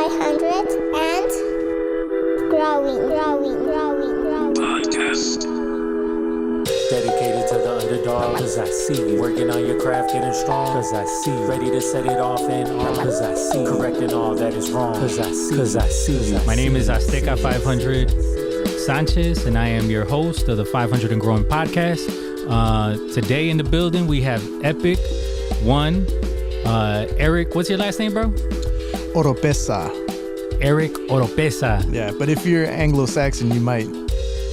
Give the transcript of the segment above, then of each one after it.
500 and growing. Podcast. Dedicated to the underdog, cause I see you. Working on your craft, getting strong, cause I see you. Ready to set it off and on, cause I see you. Correcting all that is wrong, cause I see you. My name is Azteca 500 Sanchez, and I am your host of the 500 and Growing podcast. Today in the building, we have EPIK ONE. Eric, what's your last name, bro? Oropeza. Eric Oropeza. Yeah, but if you're Anglo-Saxon, you might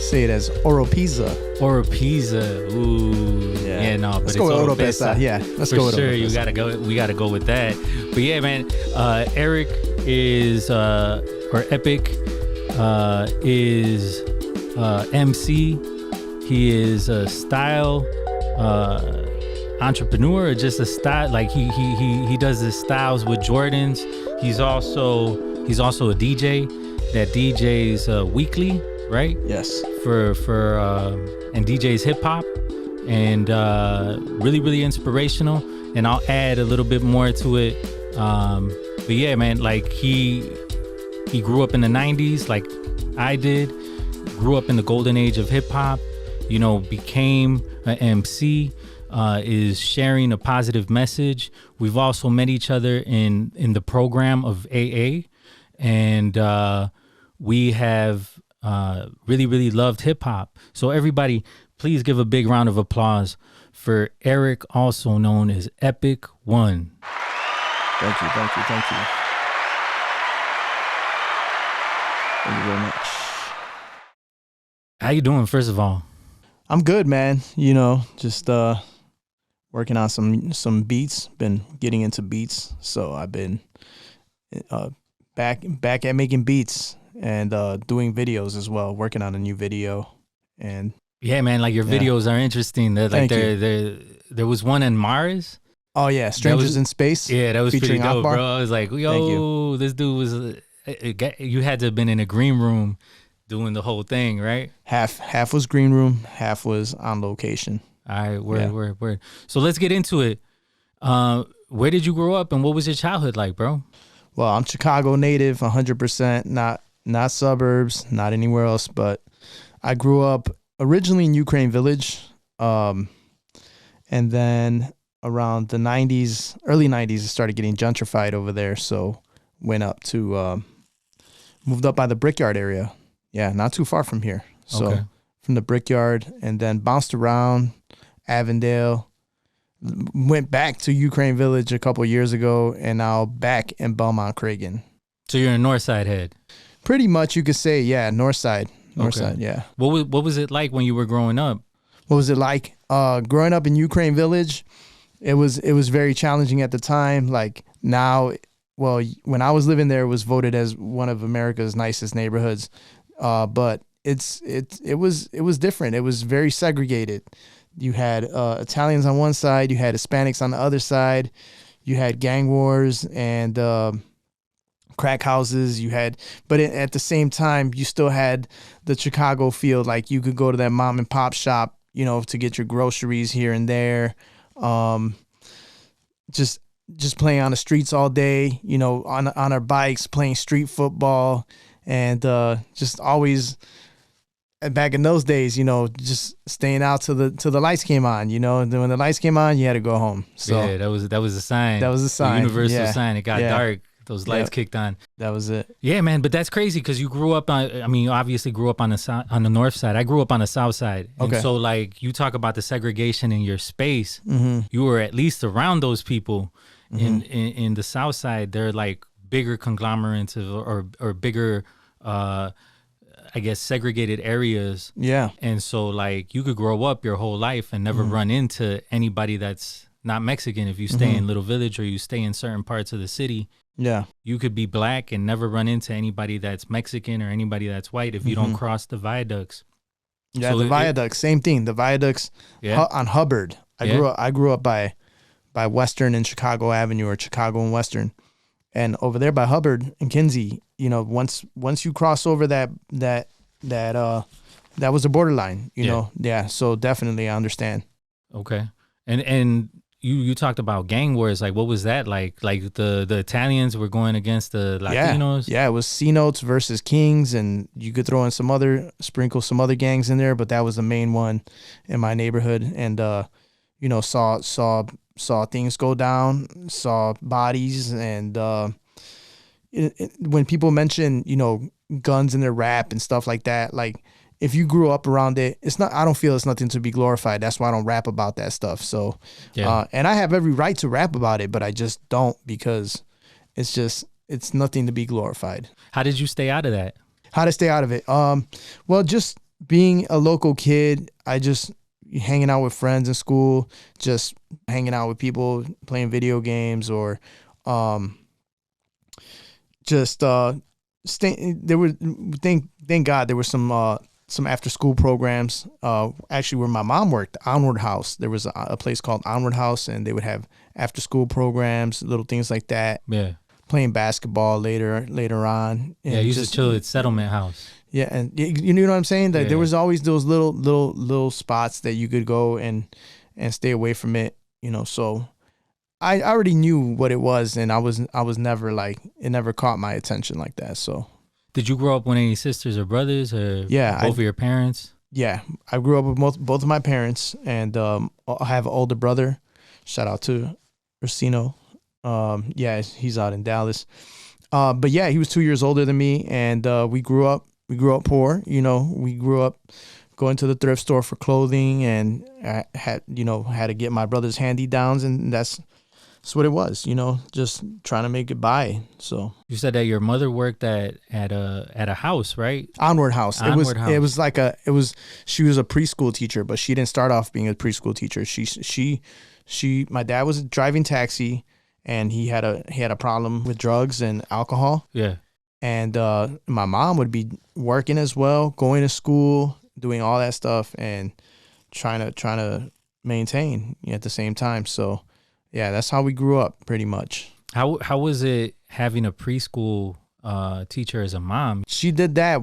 say it as Oropeza. Oropeza. Ooh. Yeah, no, but let's it's go with Oropeza. Oropeza. Yeah, let's For go with sure, Oropeza. we gotta go with that. But yeah, man, Eric is, or EPIK is MC. He is a style entrepreneur, or just a style, like he does his styles with Jordans. He's also a DJ that DJs weekly, right? Yes. For and DJs hip hop, and really inspirational. And I'll add a little bit more to it. But yeah, man, like he grew up in the 90s, like I did. Grew up in the golden age of hip hop. You know, became an MC. Is sharing a positive message. We've also met each other in the program of AA, and we have really loved hip hop. So everybody, please give a big round of applause for Eric, also known as EPIK ONE. Thank you. Thank you very much. How you doing, first of all? I'm good, man. You know, just working on some beats. Been getting into beats, so I've been back at making beats and doing videos as well. Working on a new video, and yeah, man, like your videos are interesting. They're like there was one in Mars. Oh yeah, Strangers in Space. Yeah, that was pretty featuring dope, Akbar. bro. I was like, yo, this dude was. You had to have been in a green room doing the whole thing, right? Half was green room, half was on location. All right, word. So let's get into it. Where did you grow up, and what was your childhood like, bro? Well, I'm Chicago native, 100%, not suburbs, not anywhere else, but I grew up originally in Ukraine Village, and then around the 90s, early 90s, it started getting gentrified over there, so went up to, moved up by the Brickyard area. Yeah, not too far from here. So from the Brickyard, and then bounced around Avondale, went back to Ukraine Village a couple years ago, and now back in Belmont Cragen. So you're a North Side head? Pretty much, you could say, yeah, North Side, yeah. What was it like when you were growing up? What was it like? Growing up in Ukraine Village, it was very challenging at the time. Like now, well, when I was living there, it was voted as one of America's nicest neighborhoods. But it was different. It was very segregated. You had Italians on one side, you had Hispanics on the other side, you had gang wars and crack houses. But at the same time, you still had the Chicago feel. Like you could go to that mom and pop shop, you know, to get your groceries here and there. Just playing on the streets all day, you know, on our bikes, playing street football. And just always, back in those days, you know, just staying out till the lights came on, you know. And then when the lights came on, you had to go home. So yeah, that was a sign. That was a sign. The universal sign. It got dark. Those lights kicked on. That was it. Yeah, man. But that's crazy because you grew up on. I mean, you obviously grew up on the north side. I grew up on the south side. And so, like, you talk about the segregation in your space. Mm-hmm. You were at least around those people. Mm-hmm. In the south side, they're like bigger conglomerates or bigger. I guess segregated areas. Yeah. And so like you could grow up your whole life and never run into anybody that's not Mexican if you stay in Little Village or you stay in certain parts of the city. Yeah. You could be black and never run into anybody that's Mexican or anybody that's white if you don't cross the viaducts. Yeah, so the viaducts, same thing. The viaducts on Hubbard. I grew up by Western and Chicago Avenue, or Chicago and Western. And over there by Hubbard and Kinsey, you know, once you cross over that was the borderline, you know. Yeah, so definitely I understand. Okay. And you talked about gang wars. Like, what was that like? Like the Italians were going against the Latinos. Yeah, it was C Notes versus Kings, and you could throw in sprinkle some other gangs in there, but that was the main one in my neighborhood. And saw things go down, saw bodies, and when people mention guns in their rap and stuff like that, like, if you grew up around it, I don't feel it's nothing to be glorified. That's why I don't rap about that stuff. So, and I have every right to rap about it, but I just don't, because it's nothing to be glorified. How did you stay out of that? How to stay out of it? Well, just being a local kid, I just hanging out with friends in school, just hanging out with people, playing video games, or just there were, thank God there were some after school programs, actually where my mom worked, Onward House. There was a place called Onward House, and they would have after school programs, little things like that. Yeah. Playing basketball later on. Yeah, I used to chill at Settlement House. Yeah, and you know what I'm saying? That there was always those little spots that you could go and stay away from it, so I already knew what it was, and I was never like, it never caught my attention like that. So did you grow up with any sisters or brothers, or both of your parents? Yeah, I grew up with both of my parents, and I have an older brother. Shout out to Racino. He's out in Dallas. But yeah, he was 2 years older than me, and we grew up poor. We grew up going to the thrift store for clothing, and I had to get my brother's hand-me-downs, and that's what it was, just trying to make it by. So you said that your mother worked at a house, right? Onward House. She was a preschool teacher, but she didn't start off being a preschool teacher. My dad was driving taxi, and he had a problem with drugs and alcohol. Yeah. And my mom would be working as well, going to school, doing all that stuff, and trying to maintain at the same time. So yeah, that's how we grew up, pretty much. How was it having a preschool teacher as a mom? She did that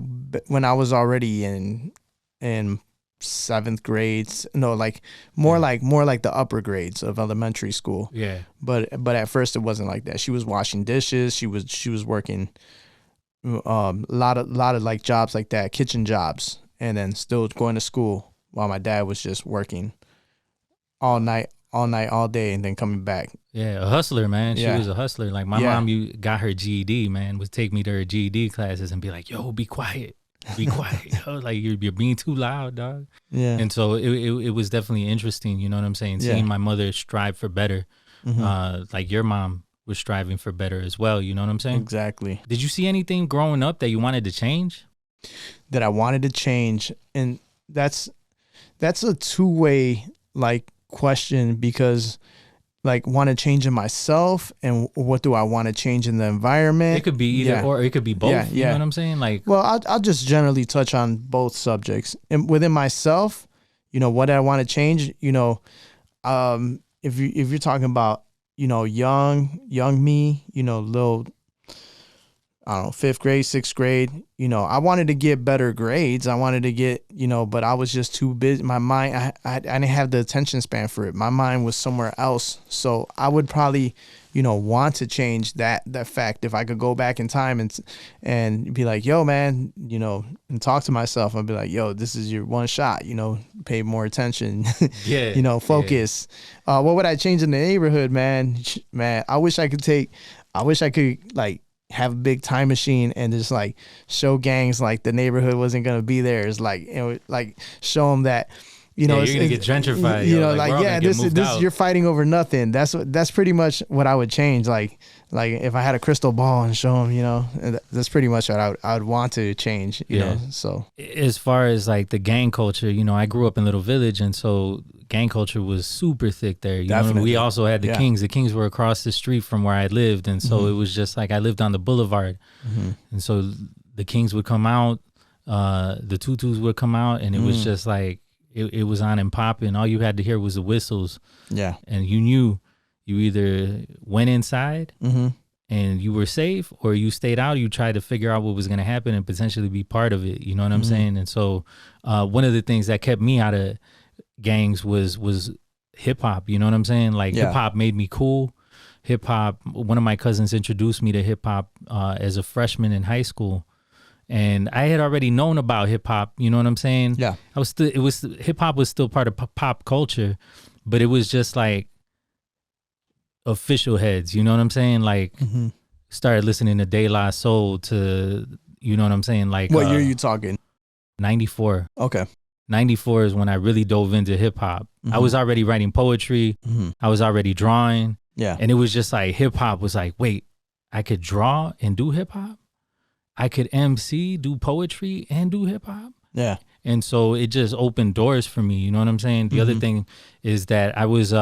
when I was already in seventh grades. No, like more like the upper grades of elementary school. Yeah. But at first it wasn't like that. She was washing dishes. She was working a lot of like jobs like that, kitchen jobs, and then still going to school while my dad was just working all night, all day, and then coming back. Yeah, a hustler, man. She was a hustler. Like my mom, got her GED, man, would take me to her GED classes and be like, "Yo, be quiet. Be quiet. Yo, like you're being too loud, dog." Yeah. And so it was definitely interesting, you know what I'm saying? Seeing my mother strive for better. Mm-hmm. Like your mom was striving for better as well, you know what I'm saying? Exactly. Did you see anything growing up that you wanted to change? That I wanted to change, and that's a two-way like question, because like want to change in myself, and what do I want to change in the environment? It could be either or it could be both. You know what I'm saying? Like, well, I'll just generally touch on both subjects. And within myself, what I want to change, if you're talking about, young me, little, I don't know, 5th grade, 6th grade, I wanted to get better grades. I wanted to get, but I was just too busy. My mind, I didn't have the attention span for it. My mind was somewhere else. So I would probably, want to change that fact. If I could go back in time and be like, yo, man, and talk to myself, I'd be like, yo, this is your one shot, pay more attention, focus. Yeah. What would I change in the neighborhood, man? Man, I wish I could like have a big time machine and just like show gangs like the neighborhood wasn't gonna be there. It's like, like show them that, you're gonna get gentrified. This is you're fighting over nothing. That's pretty much what I would change. Like if I had a crystal ball and show them, that's pretty much what I would want to change. You know, so as far as like the gang culture, I grew up in Little Village, and so gang culture was super thick there. You know, we also had the Kings. The Kings were across the street from where I lived, and so it was just like I lived on the boulevard, and so the Kings would come out, the Tutus would come out, and it was just like it was on and popping. All you had to hear was the whistles. Yeah, and you knew you either went inside and you were safe, or you stayed out. You tried to figure out what was going to happen and potentially be part of it. You know what I'm saying? And so one of the things that kept me out of gangs was hip hop. You know what I'm saying? Like Yeah. hip hop made me cool. Hip hop. One of my cousins introduced me to hip hop as a freshman in high school, and I had already known about hip hop. You know what I'm saying? Yeah. Hip hop was still part of pop culture, but it was just like official heads. You know what I'm saying? Like started listening to De La Soul to, you know what I'm saying? Like What year are you talking? 94. Okay. 94 is when I really dove into hip hop. I was already writing poetry. I was already drawing. Yeah. And it was just like hip hop was like, wait, I could draw and do hip hop? I could MC, do poetry and do hip hop? Yeah. And so it just opened doors for me. You know what I'm saying? The other thing is that I was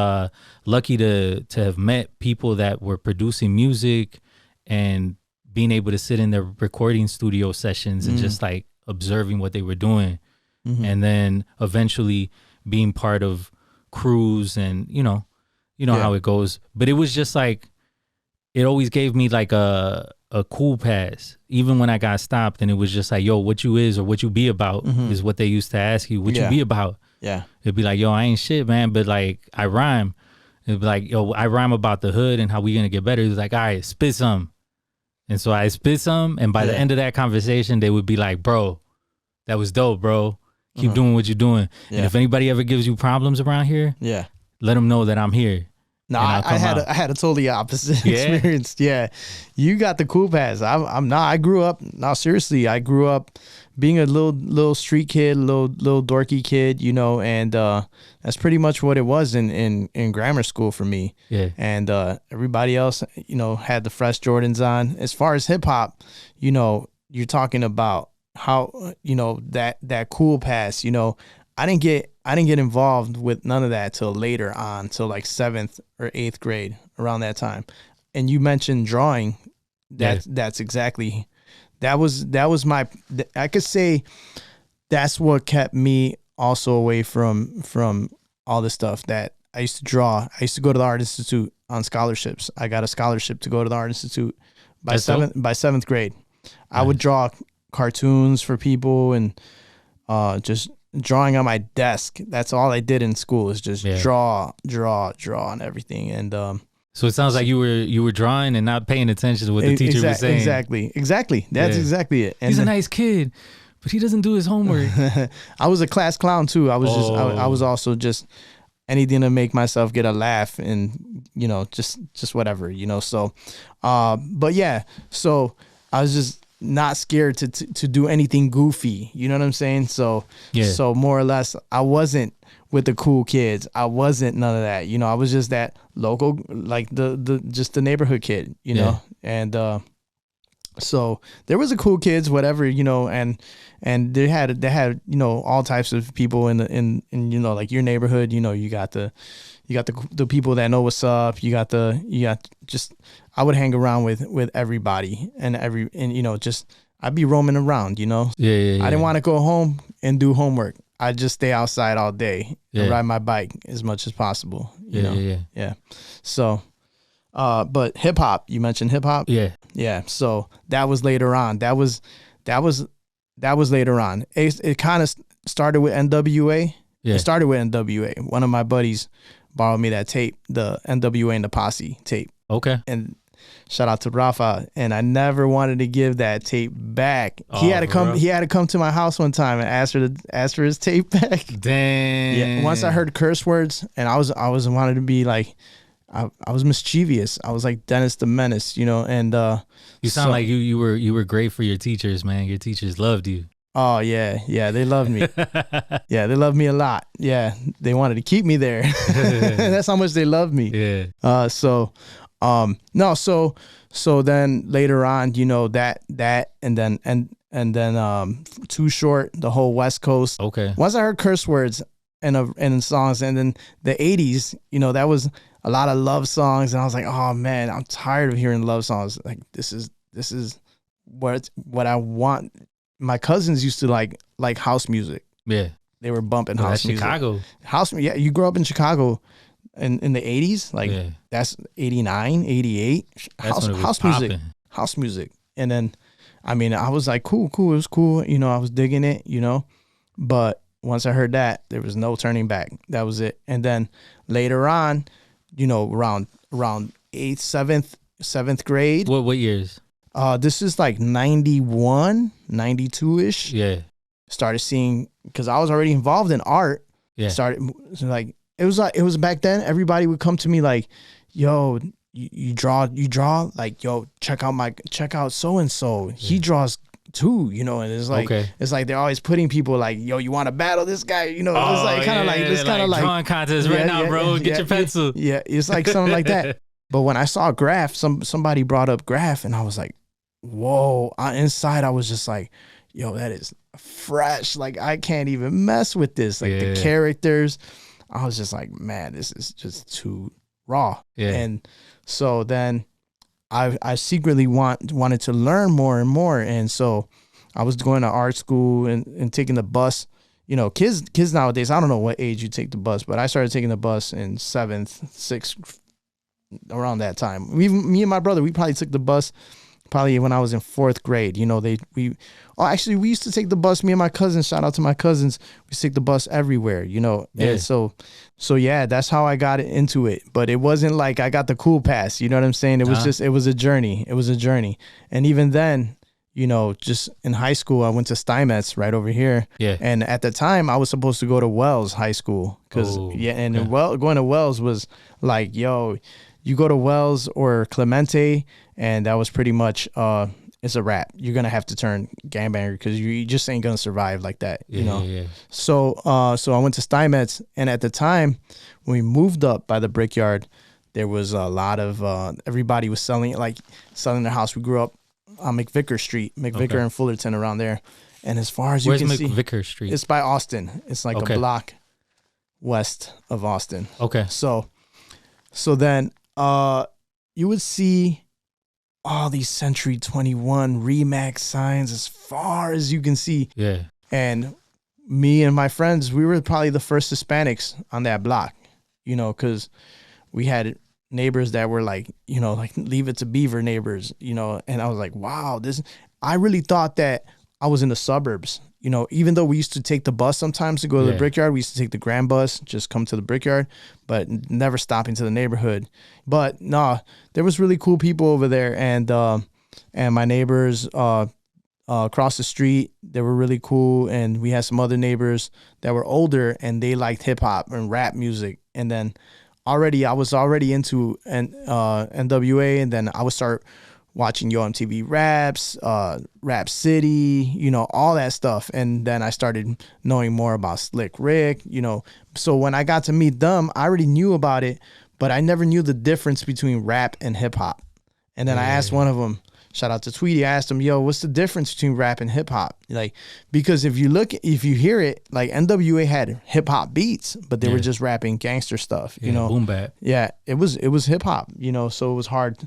lucky to have met people that were producing music and being able to sit in their recording studio sessions and just like observing what they were doing. And then eventually being part of crews and, you know how it goes. But it was just like, it always gave me like a cool pass. Even when I got stopped and it was just like, yo, what you is or what you be about is what they used to ask you. What you be about? Yeah. It'd be like, yo, I ain't shit, man, but like I rhyme. It'd be like, yo, I rhyme about the hood and how we gonna get better. It was like, all right, spit some. And so I spit some, and by the end of that conversation, they would be like, bro, that was dope, bro. Keep doing what you're doing. Yeah. And if anybody ever gives you problems around here, let them know that I'm here. No, and I'll I come had a totally opposite Yeah? experience. Yeah, you got the cool pass. I'm not. I grew up. No, seriously, I grew up being a little street kid, little dorky kid, you know, and that's pretty much what it was in grammar school for me. Yeah. And everybody else, you know, had the fresh Jordans on. As far as hip hop, you know, you're talking about how, you know, that cool pass, you know, I didn't get involved with none of that till later on, till like 7th or 8th grade, around that time. And you mentioned drawing. That's exactly, that was my, I could say that's what kept me also away from all the stuff that I used to draw. I used to go to the Art Institute on scholarships. I got a scholarship to go to the Art Institute by seventh grade. I would draw cartoons for people and just drawing on my desk. That's all I did in school, is just draw and everything. And so it sounds like you were drawing and not paying attention to what the teacher was saying. Exactly. That's exactly it. And he's a nice kid, but he doesn't do his homework. I was a class clown too. I was I was also just anything to make myself get a laugh, and you know, just whatever, you know. So but yeah, so I was just not scared to do anything goofy, you know what I'm saying? So so more or less, I wasn't with the cool kids. I wasn't none of that, you know. I was just that local, like the neighborhood kid, you know. And so there was a cool kids, whatever, you know, and they had you know, all types of people in you know, like your neighborhood, you know. You got the people that know what's up. You got just, I would hang around with everybody and you know, just I'd be roaming around, you know. I didn't want to go home and do homework. I'd just stay outside all day and ride my bike as much as possible, you know. So but hip hop, you mentioned hip hop. Yeah. So that was later on. That was later on. It kind of started with NWA. It started with NWA. One of my buddies borrowed me that tape, the NWA and the Posse tape. Okay. And shout out to Rafa. And I never wanted to give that tape back. He had to come to my house one time and ask for his tape back. Dang. Yeah. Once I heard curse words, and I was wanted to be like, I was mischievous. I was like Dennis the Menace, you know. And you sound like you were great for your teachers, man. Your teachers loved you. Oh yeah, they loved me. Yeah, they loved me a lot. Yeah, they wanted to keep me there. That's how much they loved me. Yeah. So then later on, you know, that and then Too Short, the whole West Coast. Okay. Once I heard curse words and songs, and then the 80s, you know, that was a lot of love songs, and I was like, oh man, I'm tired of hearing love songs. Like this is what I want. My cousins used to like house music. Yeah. They were bumping house music. Chicago. Yeah, you grew up in Chicago in the 80s? Like that's 89, 88. House music. And then I mean, I was like, cool, it was cool, you know, I was digging it, you know. But once I heard that, there was no turning back. That was it. And then later on, you know, around eighth, seventh grade. What years? This is like 91, 92 ish. Yeah. Started seeing, because I was already involved in art. Yeah. Started like it was back then. Everybody would come to me like, "Yo, you draw, like, yo, check out so and so. He draws too, you know." And it's like it's like they're always putting people like, "Yo, you want to battle this guy?" You know, it's like kind of like this kind of like drawing contest right now, bro. Get your pencil. Yeah, it's like something like that. But when I saw graph, somebody brought up graph, and I was like, "Whoa!" Inside, I was just like, "Yo, that is fresh. Like, I can't even mess with this. Like the characters." I was just like, "Man, this is just too raw." Yeah. And so then I secretly wanted to learn more and more. And so I was going to art school and taking the bus. You know, kids nowadays, I don't know what age you take the bus, but I started taking the bus in 7th, 6th, around that time. Me and my brother, we probably took the bus probably when I was in 4th grade. You know, actually we used to take the bus, me and my cousins, shout out to my cousins, we used to take the bus everywhere, you know. Yeah. And so yeah, that's how I got into it. But it wasn't like I got the cool pass, you know what I'm saying? It was just, it was a journey. It was a journey. And even then, you know, just in high school, I went to Steinmetz right over here. Yeah. And at the time I was supposed to go to Wells High School going to Wells was like, yo, you go to Wells or Clemente, and that was pretty much it's a wrap. You're gonna have to turn gangbanger because you just ain't gonna survive like that, you know. Yeah. So I went to Steinmetz, and at the time when we moved up by the Brickyard, there was a lot of everybody was selling their house. We grew up on McVicker Street, and Fullerton around there. And as far as you can see, where's McVicker Street? It's by Austin. It's like a block west of Austin. Okay. So then you would see all these Century 21 Remax signs as far as you can see. Yeah. And me and my friends, we were probably the first Hispanics on that block, you know, because we had neighbors that were like, you know, like Leave It to Beaver neighbors, you know. And I was like, wow, I really thought that I was in the suburbs, you know, even though we used to take the bus sometimes to go to the Brickyard. We used to take the Grand Bus, just come to the Brickyard, but never stopping to the neighborhood. But no, there was really cool people over there. And my neighbors across the street, they were really cool. And we had some other neighbors that were older, and they liked hip hop and rap music. And then I was already into NWA, and then I would start watching Yo MTV Raps, Rap City, you know, all that stuff. And then I started knowing more about Slick Rick, you know. So when I got to meet them, I already knew about it, but I never knew the difference between rap and hip hop. And then I asked one of them, shout out to Tweety, I asked him, yo, what's the difference between rap and hip hop? Like, because if you hear it, like NWA had hip hop beats, but they were just rapping gangster stuff, you know. Boom bap. Yeah, it was hip hop, you know, so it was hard.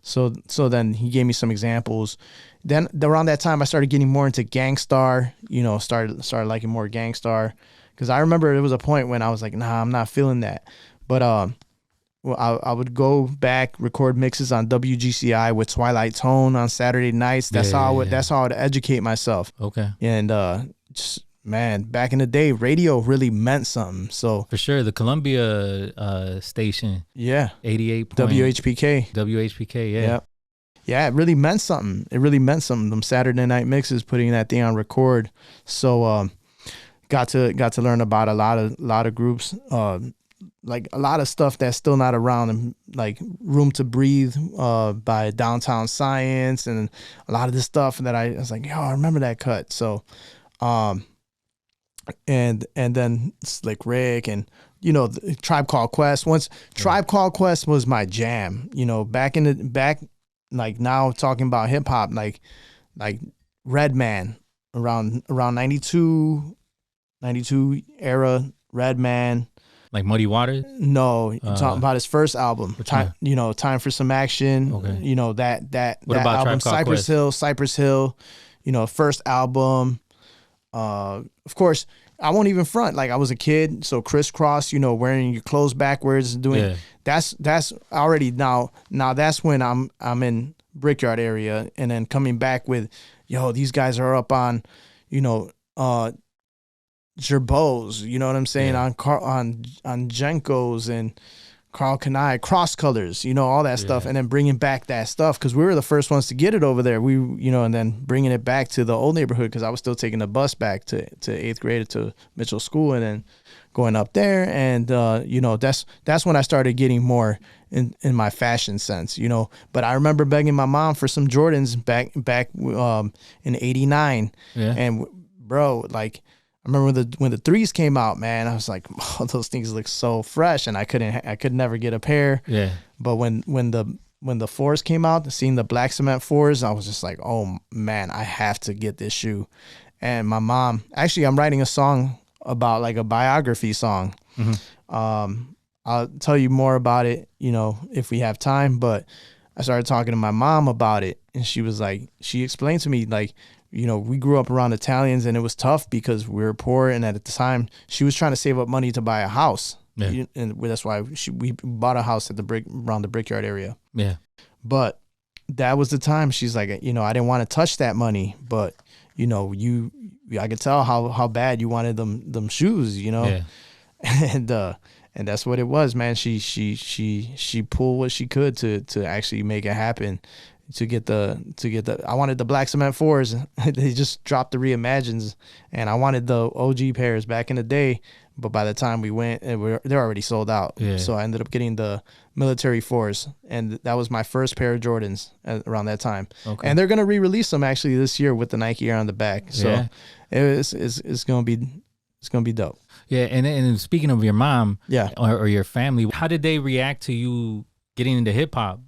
So then he gave me some examples. Then around that time I started getting more into Gangstar, you know, started liking more Gangstar, because I remember there was a point when I was like, nah, I'm not feeling that. But I would go back, record mixes on WGCI with Twilight Tone on Saturday nights. That's how I would educate myself. Okay. And just, man, back in the day, radio really meant something. So for sure, the Columbia station. Yeah. 88. WHPK. Yeah, it really meant something. Them Saturday night mixes, putting that thing on record. So got to learn about a lot of groups. Like a lot of stuff that's still not around, and like Room to Breathe by Downtown Science, and a lot of this stuff that I was like, yo, I remember that cut. So and then Slick Rick, and you know, the Tribe Called Quest. Tribe Called Quest was my jam, you know, back like now talking about hip hop, like Redman around 92 era, Redman. Like Muddy Waters? No, you're talking about his first album. Time for Some Action. Okay. You know, that what about album, Cypress Hill, you know, first album. Of course, I won't even front. Like, I was a kid, so crisscross, you know, wearing your clothes backwards, doing that's already now that's when I'm in Brickyard area, and then coming back with, yo, these guys are up on, you know, Gerbos, you know what I'm saying, Yeah. on Jenkos and Carl Kanai, cross colors, you know, all that stuff, Yeah. and then bringing back that stuff because we were the first ones to get it over there. We, you know, and then bringing it back to the old neighborhood because I was still taking the bus back to 8th grade to Mitchell School and then going up there, and you know, that's when I started getting more in my fashion sense, you know. But I remember begging my mom for some Jordans back in '89, Yeah. and bro, like. I remember when the threes came out, man. I was like, oh, those things look so fresh, and I could never get a pair. Yeah. But when the fours came out, seeing the black cement fours, I was just like, oh man, I have to get this shoe. And my mom, actually, I'm writing a song about like a biography song. I'll tell you more about it, you know, if we have time. But I started talking to my mom about it, and she was like, she explained to me like, you know, we grew up around Italians and it was tough because we were poor. And at the time, she was trying to save up money to buy a house. Yeah. And that's why we bought a house at around the Brickyard area. Yeah. But that was the time. She's like, you know, I didn't want to touch that money, but you know, I could tell how bad you wanted them shoes, you know. Yeah. And that's what it was, man. She pulled what she could to actually make it happen. To get the I wanted the black cement fours. They just dropped the reimagines, and I wanted the OG pairs back in the day. But by the time we went, they're already sold out. Yeah. So I ended up getting the military fours, and that was my first pair of Jordans around that time. Okay. And they're gonna re-release them actually this year with the Nike Air on the back. So Yeah. it's gonna be dope. Yeah. And speaking of your mom, Yeah. or your family, how did they react to you getting into hip hop?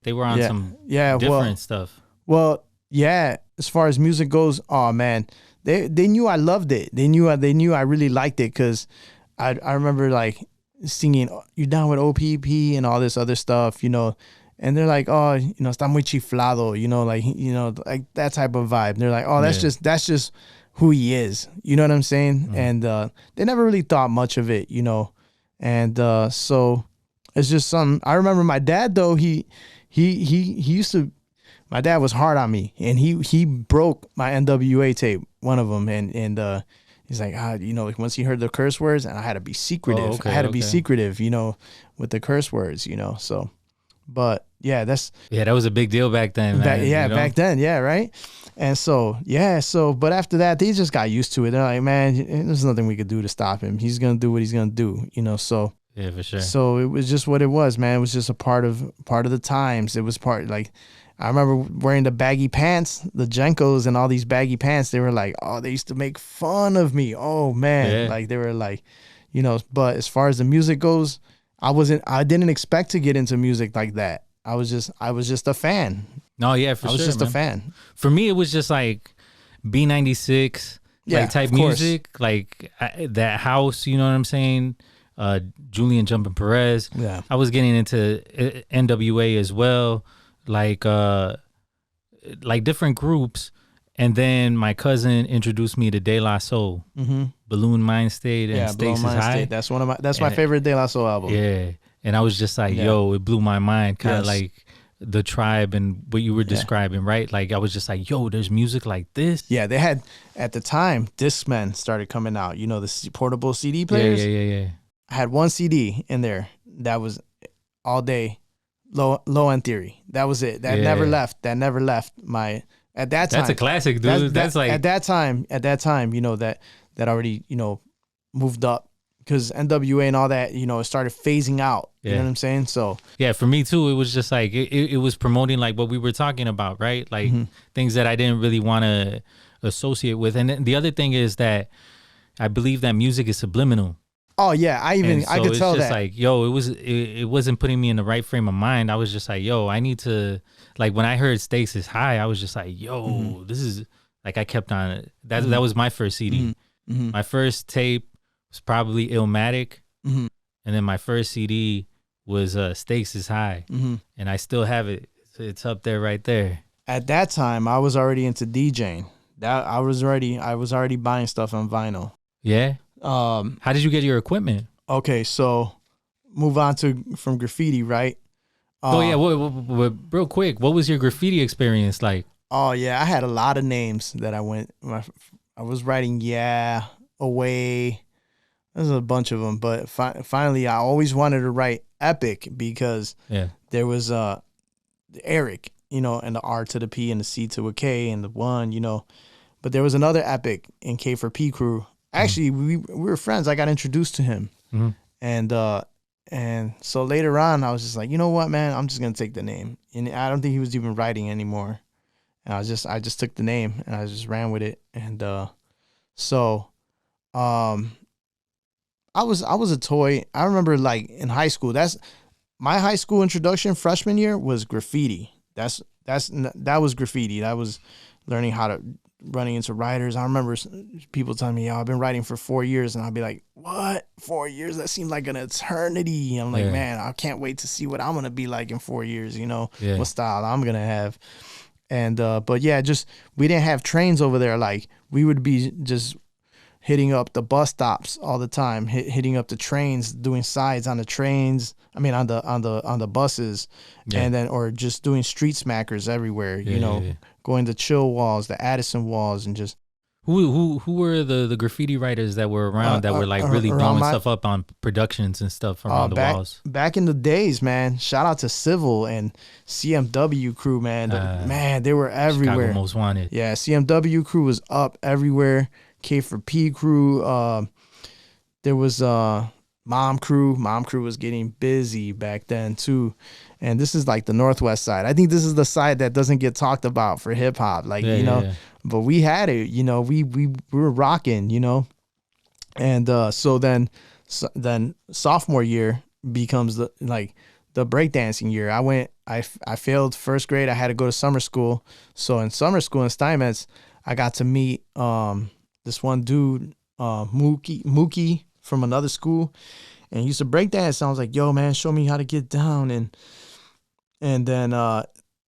They were on some different stuff. Well, yeah. As far as music goes, oh man, they knew I loved it. They knew I really liked it because I remember like singing "You Down with OPP" and all this other stuff, you know. And they're like, oh, you know, está muy chiflado, you know, like that type of vibe. They're like, oh, that's just who he is, you know what I'm saying? And they never really thought much of it, you know. And so it's just something. I remember my dad though. He used to, my dad was hard on me, and he broke my NWA tape, one of them, and he's like, you know, like once he heard the curse words, and I had to be secretive. Oh, okay, I had to be okay. secretive, you know, with the curse words, you know. So, but yeah, that was a big deal back then, man. You know? back then, yeah, right. And so, but after that, they just got used to it. They're like, man, there's nothing we could do to stop him. He's gonna do what he's gonna do, you know. So. Yeah, for sure. So it was just what it was, man. It was just a part of the times. It was like, I remember wearing the baggy pants, the Jenkos and all these baggy pants. They were like, oh, they used to make fun of me. Oh man. Yeah. Like they were like, you know, but as far as the music goes, I didn't expect to get into music like that. I was just a fan. No, yeah, for sure. I was just man. a fan. For me, it was just like B96, Yeah, like type of course. music, like that house, you know what I'm saying? Julian Jumping Perez. Yeah. I was getting into NWA as well, like different groups. And then my cousin introduced me to De La Soul, Balloon Mind State, and Yeah, Stakes is Blow Mind High. State. That's my favorite De La Soul album. Yeah. And I was just like, Yeah. yo, it blew my mind, kind of Yes. like the tribe and what you were describing, right? Like I was just like, yo, there's music like this. Yeah, they had at the time Discmen started coming out. You know, the portable CD players. Yeah. I had one CD in there that was all day, low end theory. That was it. That never left. That never left my. At that time, That's a classic, dude. That's like at that time, you know, that already, you know, moved up because NWA and all that, you know, it started phasing out. You know what I'm saying? So yeah, for me too. It was just like it was promoting like what we were talking about, right? Like things that I didn't really want to associate with. And then the other thing is that I believe that music is subliminal. oh yeah, I could tell it's just that. like, yo, it wasn't putting me in the right frame of mind. I was just like, yo, I need to, like when I heard Stakes is High, I was just like, yo, this is like, I kept on that was my first CD. My first tape was probably Illmatic, and then my first CD was Stakes is High, and I still have it. It's up there, right there. At that time, I was already into DJing. I was already buying stuff on vinyl. Yeah. How did you get your equipment? Okay, so move on from graffiti, right? Oh yeah, what, real quick, what was your graffiti experience like? Oh yeah, I had a lot of names that I was writing. Yeah, away. There's a bunch of them, but finally, I always wanted to write epic because there was Eric, you know, and the R to the P and the C to a K and the one, you know, but there was another epic in K for P crew. Actually, we were friends. I got introduced to him, and so later on, I was just like, you know what, man, I'm just gonna take the name, and I don't think he was even writing anymore, and I just took the name and I just ran with it, and I was a toy. I remember like in high school. That's my high school introduction freshman year was graffiti. That was graffiti. That was learning how to running into writers. I remember people telling me, "Yo, I've been writing for 4 years," and I'd be like, "What? 4 years? That seemed like an eternity." I'm like, "Man, I can't wait to see what I'm gonna be like in 4 years. You know, what style I'm gonna have." And but yeah, just we didn't have trains over there. Like we would be just hitting up the bus stops all the time, hitting up the trains, doing sides on the trains. I mean, on the buses, and then or just doing street smackers everywhere. You know, going to Chill Walls, the Addison Walls, and just. Who were the graffiti writers that were around that were like really blowing stuff up on productions and stuff around the walls? Back in the days, man. Shout out to Civil and CMW crew, man. Man, they were everywhere. Chicago Most Wanted. Yeah, CMW crew was up everywhere. K for P crew. There was Mom crew. Mom crew was getting busy back then too. And this is like the Northwest side. I think this is the side that doesn't get talked about for hip hop. Like, you know, but we had it, you know, we were rocking, you know. And so then sophomore year becomes the breakdancing year. I failed first grade. I had to go to summer school. So in summer school in Steinmetz, I got to meet this one dude, Mookie from another school, and he used to break dance. And I was like, "Yo, man, show me how to get down." And then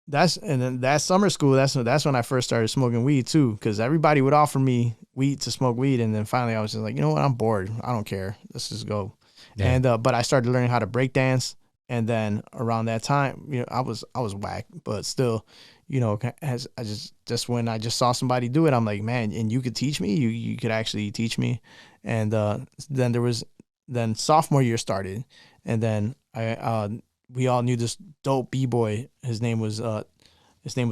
that summer school, that's when I first started smoking weed too, because everybody would offer me weed to smoke weed, and then finally I was just like, you know what, I'm bored. I don't care. Let's just go. Yeah. And but I started learning how to break dance, and then around that time, you know, I was whack, but still. You know, as I just when I just saw somebody do it, I'm like, man, and you could teach me. You could actually teach me. And then sophomore year started, and then we all knew this dope b-boy. His name was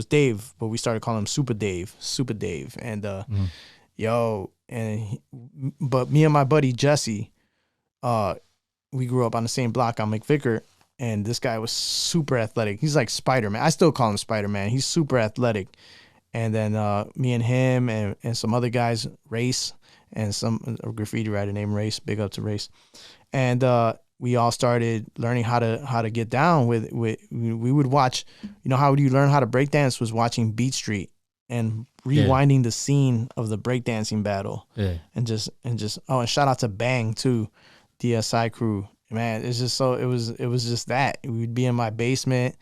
Dave, but we started calling him Super Dave. And but me and my buddy Jesse, we grew up on the same block on McVicker. And this guy was super athletic. He's like Spider-Man. I still call him Spider-Man. He's super athletic. And then me and him and some other guys, Race, and a graffiti writer named Race, big up to Race. And we all started learning how to get down with we would watch, you know, how would you learn how to break dance was watching Beat Street and rewinding the scene of the breakdancing battle. Yeah. And just and shout out to Bang too, DSI crew. Man, it's just so it was just that we'd be in my basement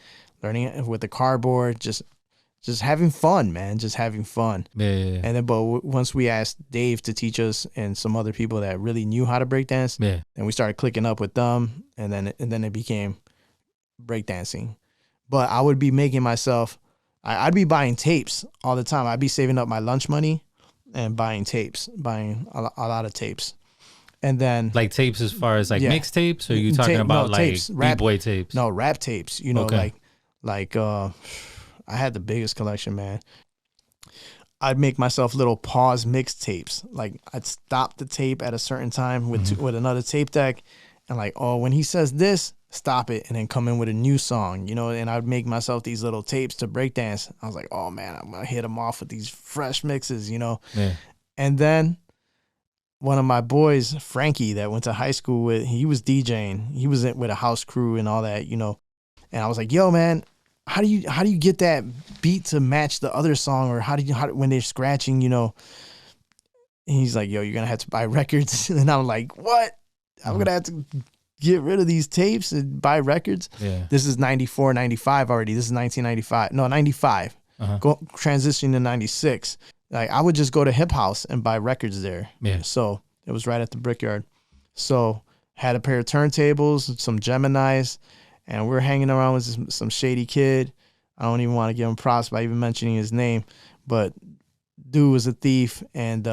learning with the cardboard, just having fun, man, just having fun. Yeah. And then, but once we asked Dave to teach us and some other people that really knew how to break dance, and we started clicking up with them, and then it became breakdancing. But I would be making myself, I'd be buying tapes all the time. I'd be saving up my lunch money and buying a lot of tapes. And then like tapes as far as like mixtapes, or are you talking about like tapes, B-boy tapes? No, rap tapes. You know, like I had the biggest collection, man. I'd make myself little pause mixtapes. Like I'd stop the tape at a certain time with another tape deck, and like, oh, when he says this, stop it, and then come in with a new song, you know. And I'd make myself these little tapes to breakdance. I was like, oh man, I'm gonna hit him off with these fresh mixes, you know. Yeah. And then one of my boys, Frankie, that went to high school with, he was DJing. He was with a house crew and all that, you know. And I was like, yo, man, how do you get that beat to match the other song, or how when they're scratching, you know? And he's like, yo, you're gonna have to buy records. And I'm like, what? I'm gonna have to get rid of these tapes and buy records. Yeah. This is 94, 95 already. This is 1995. No, 95. Transitioning to 96. Like I would just go to Hip House and buy records there. Yeah. So it was right at the Brickyard. So had a pair of turntables, some Geminis, and we're hanging around with some shady kid. I don't even want to give him props by even mentioning his name, but dude was a thief, and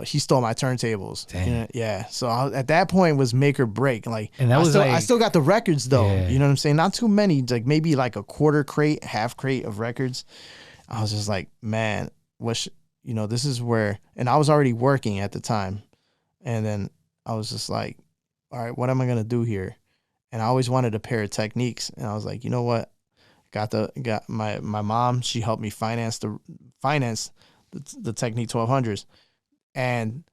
he stole my turntables. Damn. Yeah. So at that point was make or break. Like, And that was I still got the records though. Yeah. You know what I'm saying? Not too many, like maybe like a quarter crate, half crate of records. I was just like, man, this is where, and I was already working at the time. And then I was just like, all right, what am I going to do here? And I always wanted a pair of Techniques. And I was like, you know what? Got my mom, she helped me finance the Technique 1200s. And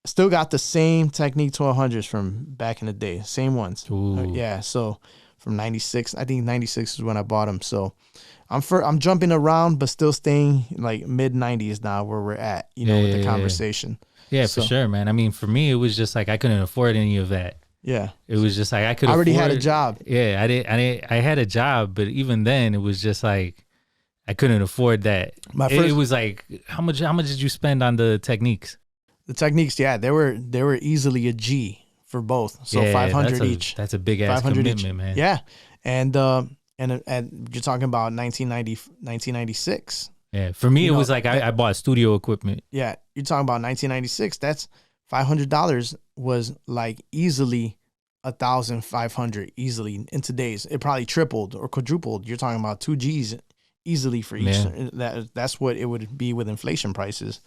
still got the same Technique 1200s from back in the day, same ones. Yeah, so from 96, I think 96 is when I bought them. So I'm jumping around, but still staying like mid 90s now where we're at, with the conversation. Yeah, for sure, man. I mean, for me, it was just like I couldn't afford any of that. Yeah, it was just like I already had a job. Yeah, I had a job, but even then, it was just like I couldn't afford that. It was like, how much did you spend on the Techniques? The Techniques, yeah, they were easily a G for both. So 500 each. That's a big ass commitment, each. Man. Yeah, and you're talking about 1996. Yeah, for me, it was like I bought studio equipment. Yeah, you're talking about 1996. That's $500 was like easily 1,500 easily in today's. It probably tripled or quadrupled. You're talking about 2 G's easily for each. That's what it would be with inflation prices.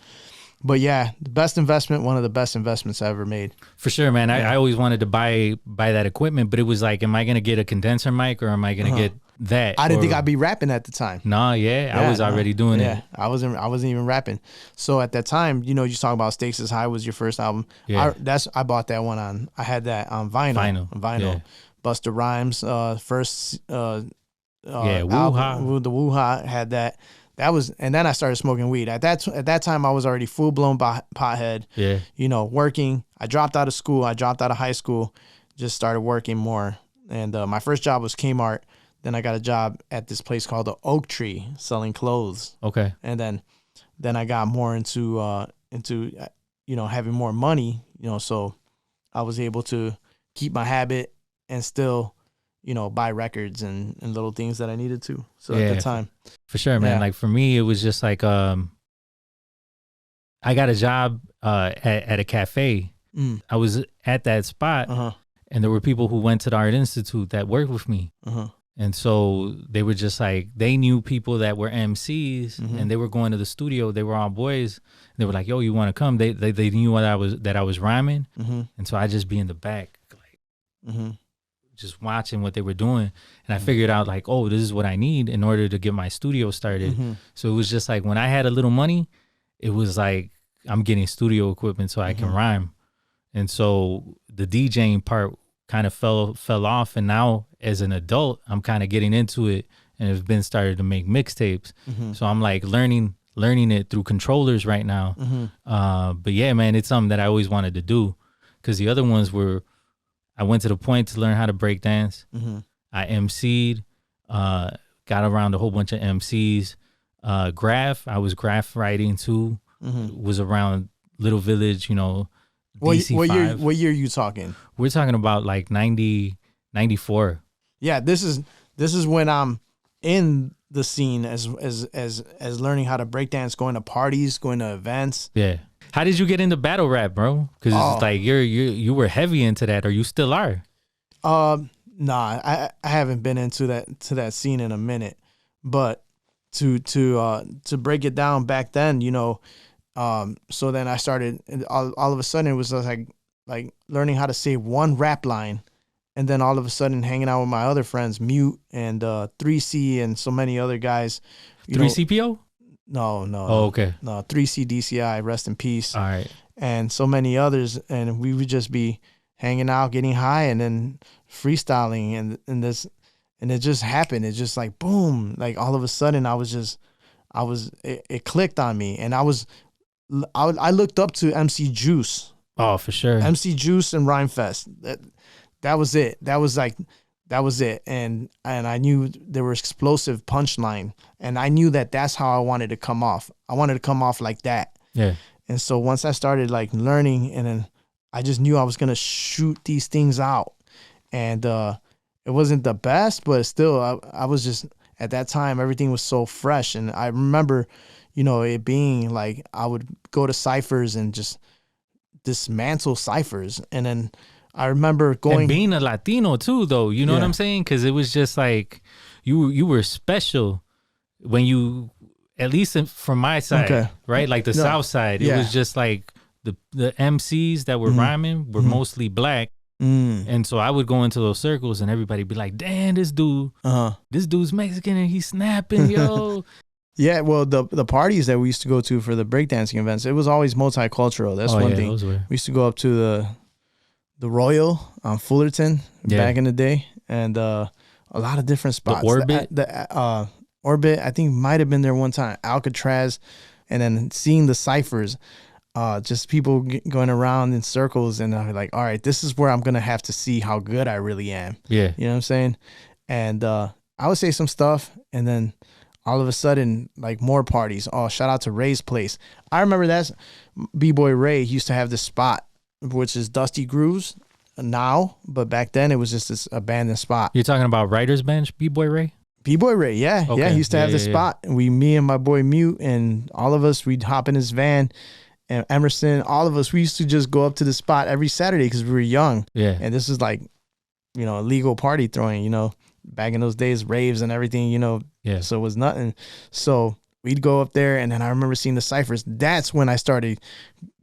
But yeah, the best investment, one of the best investments I ever made. For sure, man. Yeah. I always wanted to buy that equipment, but it was like, am I gonna get a condenser mic or am I gonna get that? I didn't think I'd be rapping at the time. Nah, I was already doing it. I wasn't even rapping. So at that time, you talk about Stakes is High was your first album. Yeah. I bought that one on. I had that on vinyl. Yeah. Busta Rhymes first Woo-Ha. album, the Woo-Ha had that. That was, and then I started smoking weed. At that time, I was already full blown pothead. Yeah. Working. I dropped out of school. I dropped out of high school. Just started working more. And my first job was Kmart. Then I got a job at this place called the Oak Tree, selling clothes. Okay. And then I got more into having more money. So I was able to keep my habit and still buy records and little things that I needed to. So at the time. For sure, man. Like for me, it was just like, I got a job at a cafe. I was at that spot and there were people who went to the Art Institute that worked with me. And so they were just like, they knew people that were MCs and they were going to the studio. They were all boys. They were like, yo, you want to come? They knew that I was rhyming. And so I just be in the back, like, just watching what they were doing. And I figured out like, oh, this is what I need in order to get my studio started. So it was just like, when I had a little money, it was like, I'm getting studio equipment so I can rhyme. And so the DJing part kind of fell off. And now as an adult, I'm kind of getting into it and have been started to make mixtapes. So I'm like learning it through controllers right now. But yeah, man, it's something that I always wanted to do, because the other ones were, I went to the point to learn how to break dance. I MC'd, got around a whole bunch of MCs. I was graph writing too. Was around Little Village, DC5. What year are you talking? We're talking about like 90, 94. Yeah, this is when I'm in the scene as learning how to break dance, going to parties, going to events. Yeah. How did you get into battle rap, bro? Because it's like you were heavy into that, or you still are. Nah, I haven't been into that scene in a minute. But to break it down back then, so then I started, all of a sudden it was like learning how to say one rap line, and then all of a sudden hanging out with my other friends, Mute and 3C and so many other guys. 3CPO? No. Oh, okay. No, 3C DCI, rest in peace. All right. And so many others, and we would just be hanging out, getting high, and then freestyling, and it just happened. It's just like boom, like all of a sudden it clicked on me, and I looked up to MC Juice. Oh, for sure. MC Juice and Rhymefest. That was it. That was it. And I knew there was explosive punchline, and I knew that's how I wanted to come off. I wanted to come off like that. Yeah. And so once I started like learning, and then I just knew I was going to shoot these things out. And it wasn't the best, but still I was just, at that time, everything was so fresh. And I remember, you know, it being like I would go to ciphers and just dismantle ciphers. And then I remember going And being a Latino too, though, you know what Yeah. I'm saying? Because it was just like you were special when you, at least from my side, Okay. right? Like the No. South side, it Yeah. was just like the MCs that were rhyming were mostly black. And so I would go into those circles and everybody be like, damn, this dude's Mexican and he's snapping, yo. Yeah, well, the parties that we used to go to for the breakdancing events, it was always multicultural. That's one thing. Those were. We used to go up to the Royal on Fullerton back in the day, and a lot of different spots. Orbit? The Orbit, I think might have been there one time. Alcatraz, and then seeing the ciphers, just people going around in circles, and I'm like, all right, this is where I'm gonna have to see how good I really am. Yeah. You know what I'm saying? And I would say some stuff, and then all of a sudden, like more parties. Oh, shout out to Ray's place. I remember that's B-Boy Ray. He used to have this spot, which is Dusty Grooves now, but back then it was just this abandoned spot. You're talking about Writer's Bench, B-Boy Ray? B-Boy Ray, yeah. Okay. Yeah, he used to have this yeah. spot. And me and my boy Mute and all of us, we'd hop in his van. And Emerson, all of us, we used to just go up to the spot every Saturday because we were young. Yeah. And this is like, you know, illegal party throwing, you know, back in those days, raves and everything, you know. Yeah. So it was nothing. So we'd go up there, and then I remember seeing the ciphers. That's when I started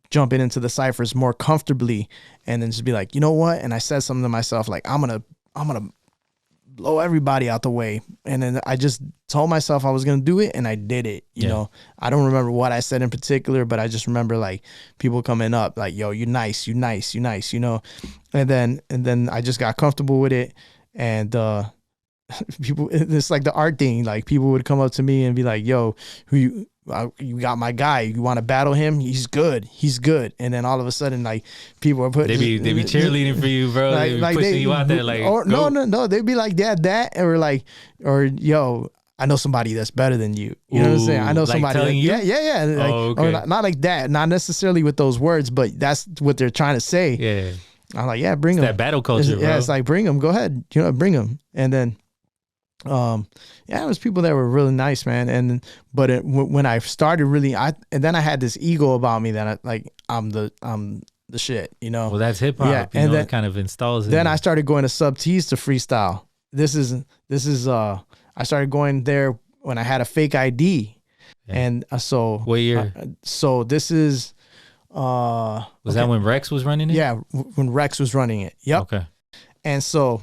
jumping into the ciphers more comfortably, and then just be like, you know what? And I said something to myself like, I'm gonna blow everybody out the way. And then I just told myself I was gonna do it, and I did it. You know, I don't remember what I said in particular, but I just remember like people coming up like, yo, you nice, you nice, you nice, you know. And then I just got comfortable with it, and people, it's like the art thing. Like people would come up to me and be like, yo, you got my guy, you want to battle him? He's good. And then all of a sudden, like people are putting, They be cheerleading for you, bro. They be pushing you out there, like, or go. no, they'd be like that, or yo, I know somebody that's better than you. You know what I'm saying? I know like somebody. telling you? Yeah. Like, okay. or not like that, not necessarily with those words, but that's what they're trying to say. Yeah. I'm like, yeah, bring them. That battle culture, bro. Yeah, it's like, bring them. Go ahead, you know, bring them. And then, it was people that were really nice, man. But when I started really, and then I had this ego about me that I'm the shit, you know. Well, that's hip hop. Yeah, you and know, then- it kind of installs it. Then I started going to Sub T's to freestyle. This is I started going there when I had a fake ID, and so What year? So this is Was that when Rex was running it? yeah, when Rex was running it. Yep. Okay. And so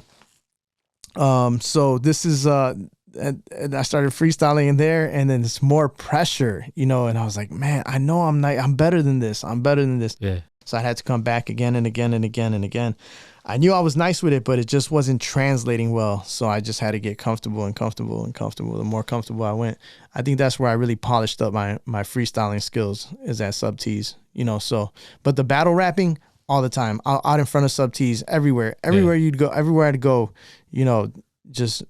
this is and I started freestyling in there, and then it's more pressure, you know, and I was like, man, I know I'm better than this. Yeah. So I had to come back again and again and again and again. I knew I was nice with it, but it just wasn't translating well. So I just had to get comfortable and comfortable and comfortable. The more comfortable I went, I think that's where I really polished up my freestyling skills, is at Sub T's, you know. So, but the battle rapping all the time, out in front of Sub T's, everywhere you'd go, everywhere I'd go, you know, just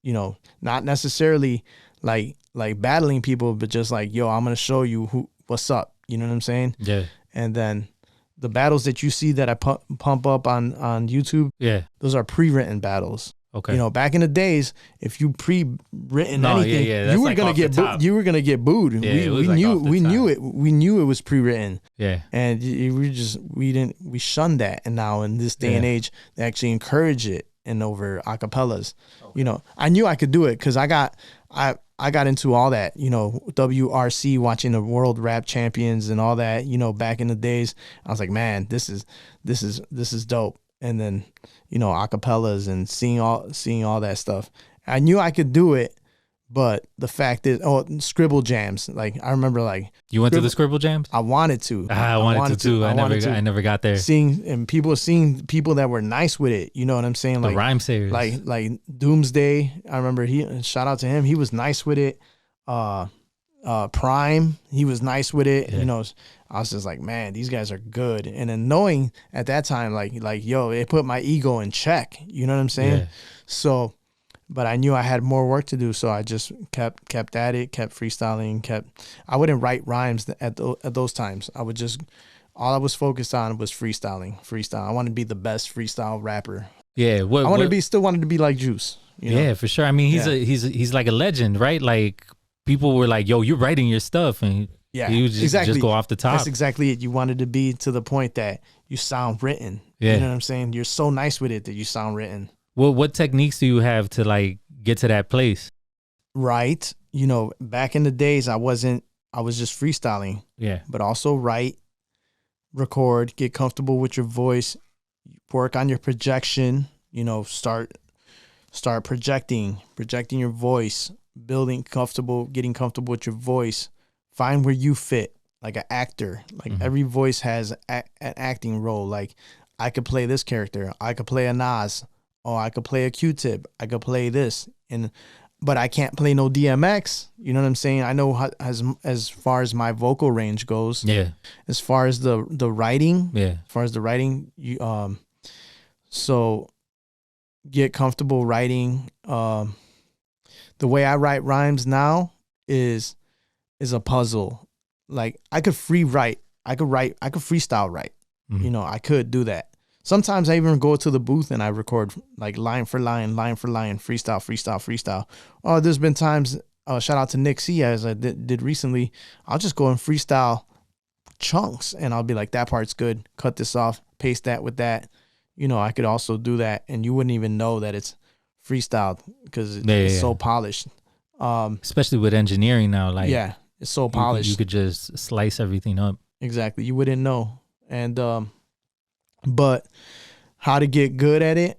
you know, not necessarily like battling people, but just like, yo, I'm gonna show you what's up. You know what I'm saying? Yeah. And then the battles that you see that I pump up on YouTube, Yeah. those are pre-written battles. Okay. You know, back in the days, if you pre-written No, anything, yeah, that's you were like gonna off the get top. you were gonna get booed. Yeah, it was like off the we knew top. it. We knew it was pre-written, Yeah. and we shunned that. And now in this day and Yeah. age, they actually encourage it and over acapellas. You know, I knew I could do it because I got into all that, you know, WRC, watching the World Rap Champions and all that, you know, back in the days. I was like, man, this is dope. And then, you know, acapellas and seeing all that stuff. I knew I could do it, but the fact is, scribble jams. Like I remember, like You went to the Scribble Jams? I wanted to. I wanted to too. I never got there. Seeing people that were nice with it. You know what I'm saying? The Like rhyme sayers. like Doomsday. I remember shout out to him. He was nice with it. Prime, he was nice with it. Yeah. You know, I was just like, man, these guys are good. And then knowing at that time, like yo, it put my ego in check. You know what I'm saying? Yeah. So, but I knew I had more work to do, so I just kept at it, kept freestyling, I wouldn't write rhymes at those times. I would just, all I was focused on was freestyling. I wanted to be the best freestyle rapper. Yeah. Still wanted to be like Juice. You know? Yeah, for sure. I mean, Yeah. he's like a legend, right? Like people were like, yo, you're writing your stuff. And Yeah, you just go off the top. That's exactly it. You wanted to be to the point that you sound written. Yeah. You know what I'm saying? You're so nice with it that you sound written. Well, what techniques do you have to like get to that place? Right. You know, back in the days, I was just freestyling. Yeah. But also write, record, get comfortable with your voice, work on your projection, you know, start projecting your voice, getting comfortable with your voice, find where you fit like an actor. Like every voice has an acting role. Like I could play this character. I could play a Nas. Or I could play a Q-Tip. I could play this. But I can't play no DMX. You know what I'm saying? I know how, as far as my vocal range goes. Yeah. As far as the writing. Yeah. As far as the writing, you so get comfortable writing. The way I write rhymes now is a puzzle. Like I could freestyle write. You know, I could do that. Sometimes I even go to the booth and I record like line for line, freestyle. Oh, there's been times, shout out to Nick C, as I did recently, I'll just go and freestyle chunks and I'll be like, that part's good, cut this off, paste that with that. You know, I could also do that and you wouldn't even know that it's freestyled because it's so polished. Especially with engineering now, like it's so polished. You could just slice everything up. Exactly, you wouldn't know. And but how to get good at it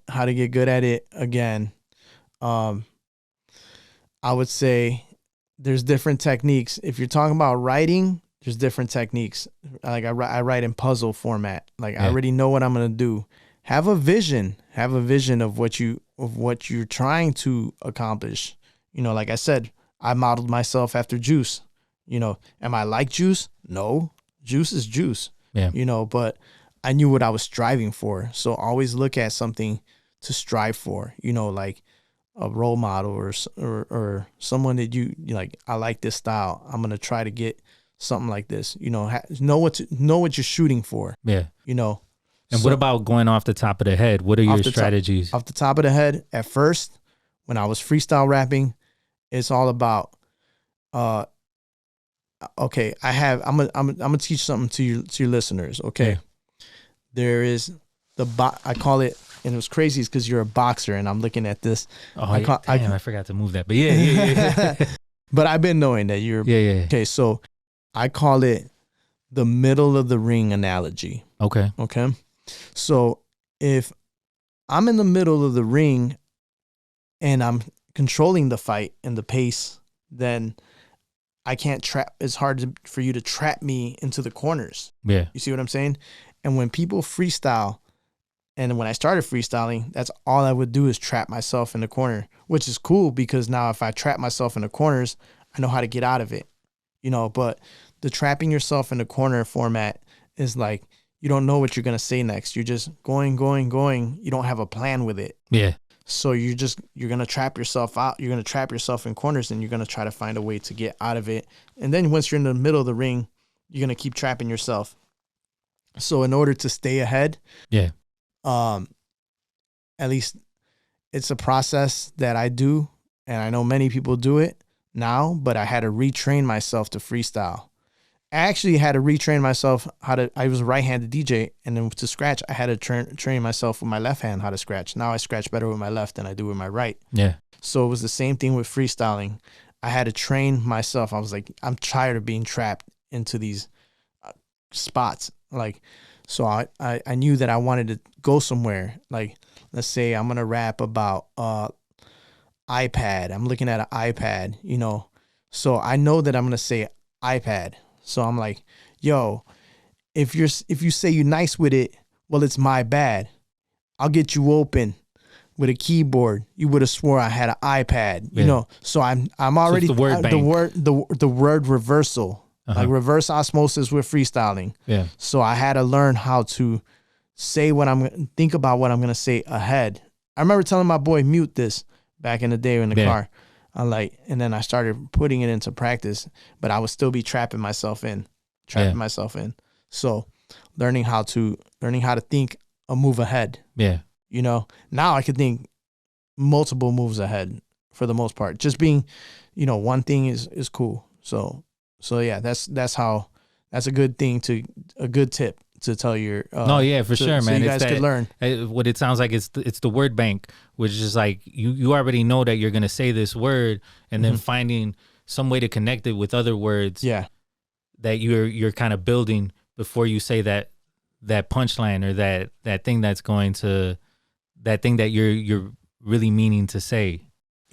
again, I would say there's different techniques. If you're talking about writing, there's different techniques. Like I write in puzzle format. Like I already know what I'm gonna do. Have a vision of what you're trying to accomplish. You know, like I said, I modeled myself after Juice. You know, am I like Juice? No, Juice is Juice. Yeah. You know, but I knew what I was striving for. So always look at something to strive for, you know, like a role model or someone that you like, I like this style. I'm going to try to get something like this, you know, know what you're shooting for. Yeah. You know. And what about going off the top of the head? What are your strategies? Off the top of the head, at first, when I was freestyle rapping, it's all about, okay, I'm gonna teach something to your listeners. Okay. Yeah. There is I call it, and it was crazy because you're a boxer and I'm looking at this. Oh, I forgot to move that, but yeah. But I've been knowing that you're, Okay. So I call it the middle of the ring analogy. Okay. So if I'm in the middle of the ring and I'm controlling the fight and the pace, then I can't trap. It's hard for you to trap me into the corners. Yeah. You see what I'm saying? And when people freestyle, and when I started freestyling, that's all I would do is trap myself in the corner, which is cool because now if I trap myself in the corners, I know how to get out of it, you know. But the trapping yourself in the corner format is like, you don't know what you're going to say next. You're just going. You don't have a plan with it. Yeah. So you're going to trap yourself out. You're going to trap yourself in corners and you're going to try to find a way to get out of it. And then once you're in the middle of the ring, you're going to keep trapping yourself. So in order to stay ahead, at least it's a process that I do, and I know many people do it now, but I had to retrain myself to freestyle. I actually had to retrain myself I was a right-handed DJ, and then to scratch, I had to train myself with my left hand how to scratch. Now I scratch better with my left than I do with my right. Yeah. So it was the same thing with freestyling. I had to train myself. I was like, I'm tired of being trapped into these spots. Like, so I knew that I wanted to go somewhere. Like, let's say I'm going to rap about iPad. I'm looking at an iPad, you know. So I know that I'm going to say iPad. So I'm like, yo, if you say you're nice with it, well, it's my bad. I'll get you open with a keyboard. You would have swore I had an iPad, you know. So I'm already so the word reversal. Like reverse osmosis with freestyling. Yeah. So I had to learn how to say think about what I'm going to say ahead. I remember telling my boy Mute this back in the day in the car. And then I started putting it into practice, but I would still be trapping myself in. So learning how to think a move ahead. Yeah. You know, now I could think multiple moves ahead for the most part. Just being, one thing is cool. So yeah, that's a good tip to tell your no, yeah, for sure, so man. you It's guys could learn. what it sounds like. It's the word bank, which is like you already know that you're gonna say this word, and then finding some way to connect it with other words. Yeah, that you're kind of building before you say that punchline or that thing that's going to that thing that you're really meaning to say.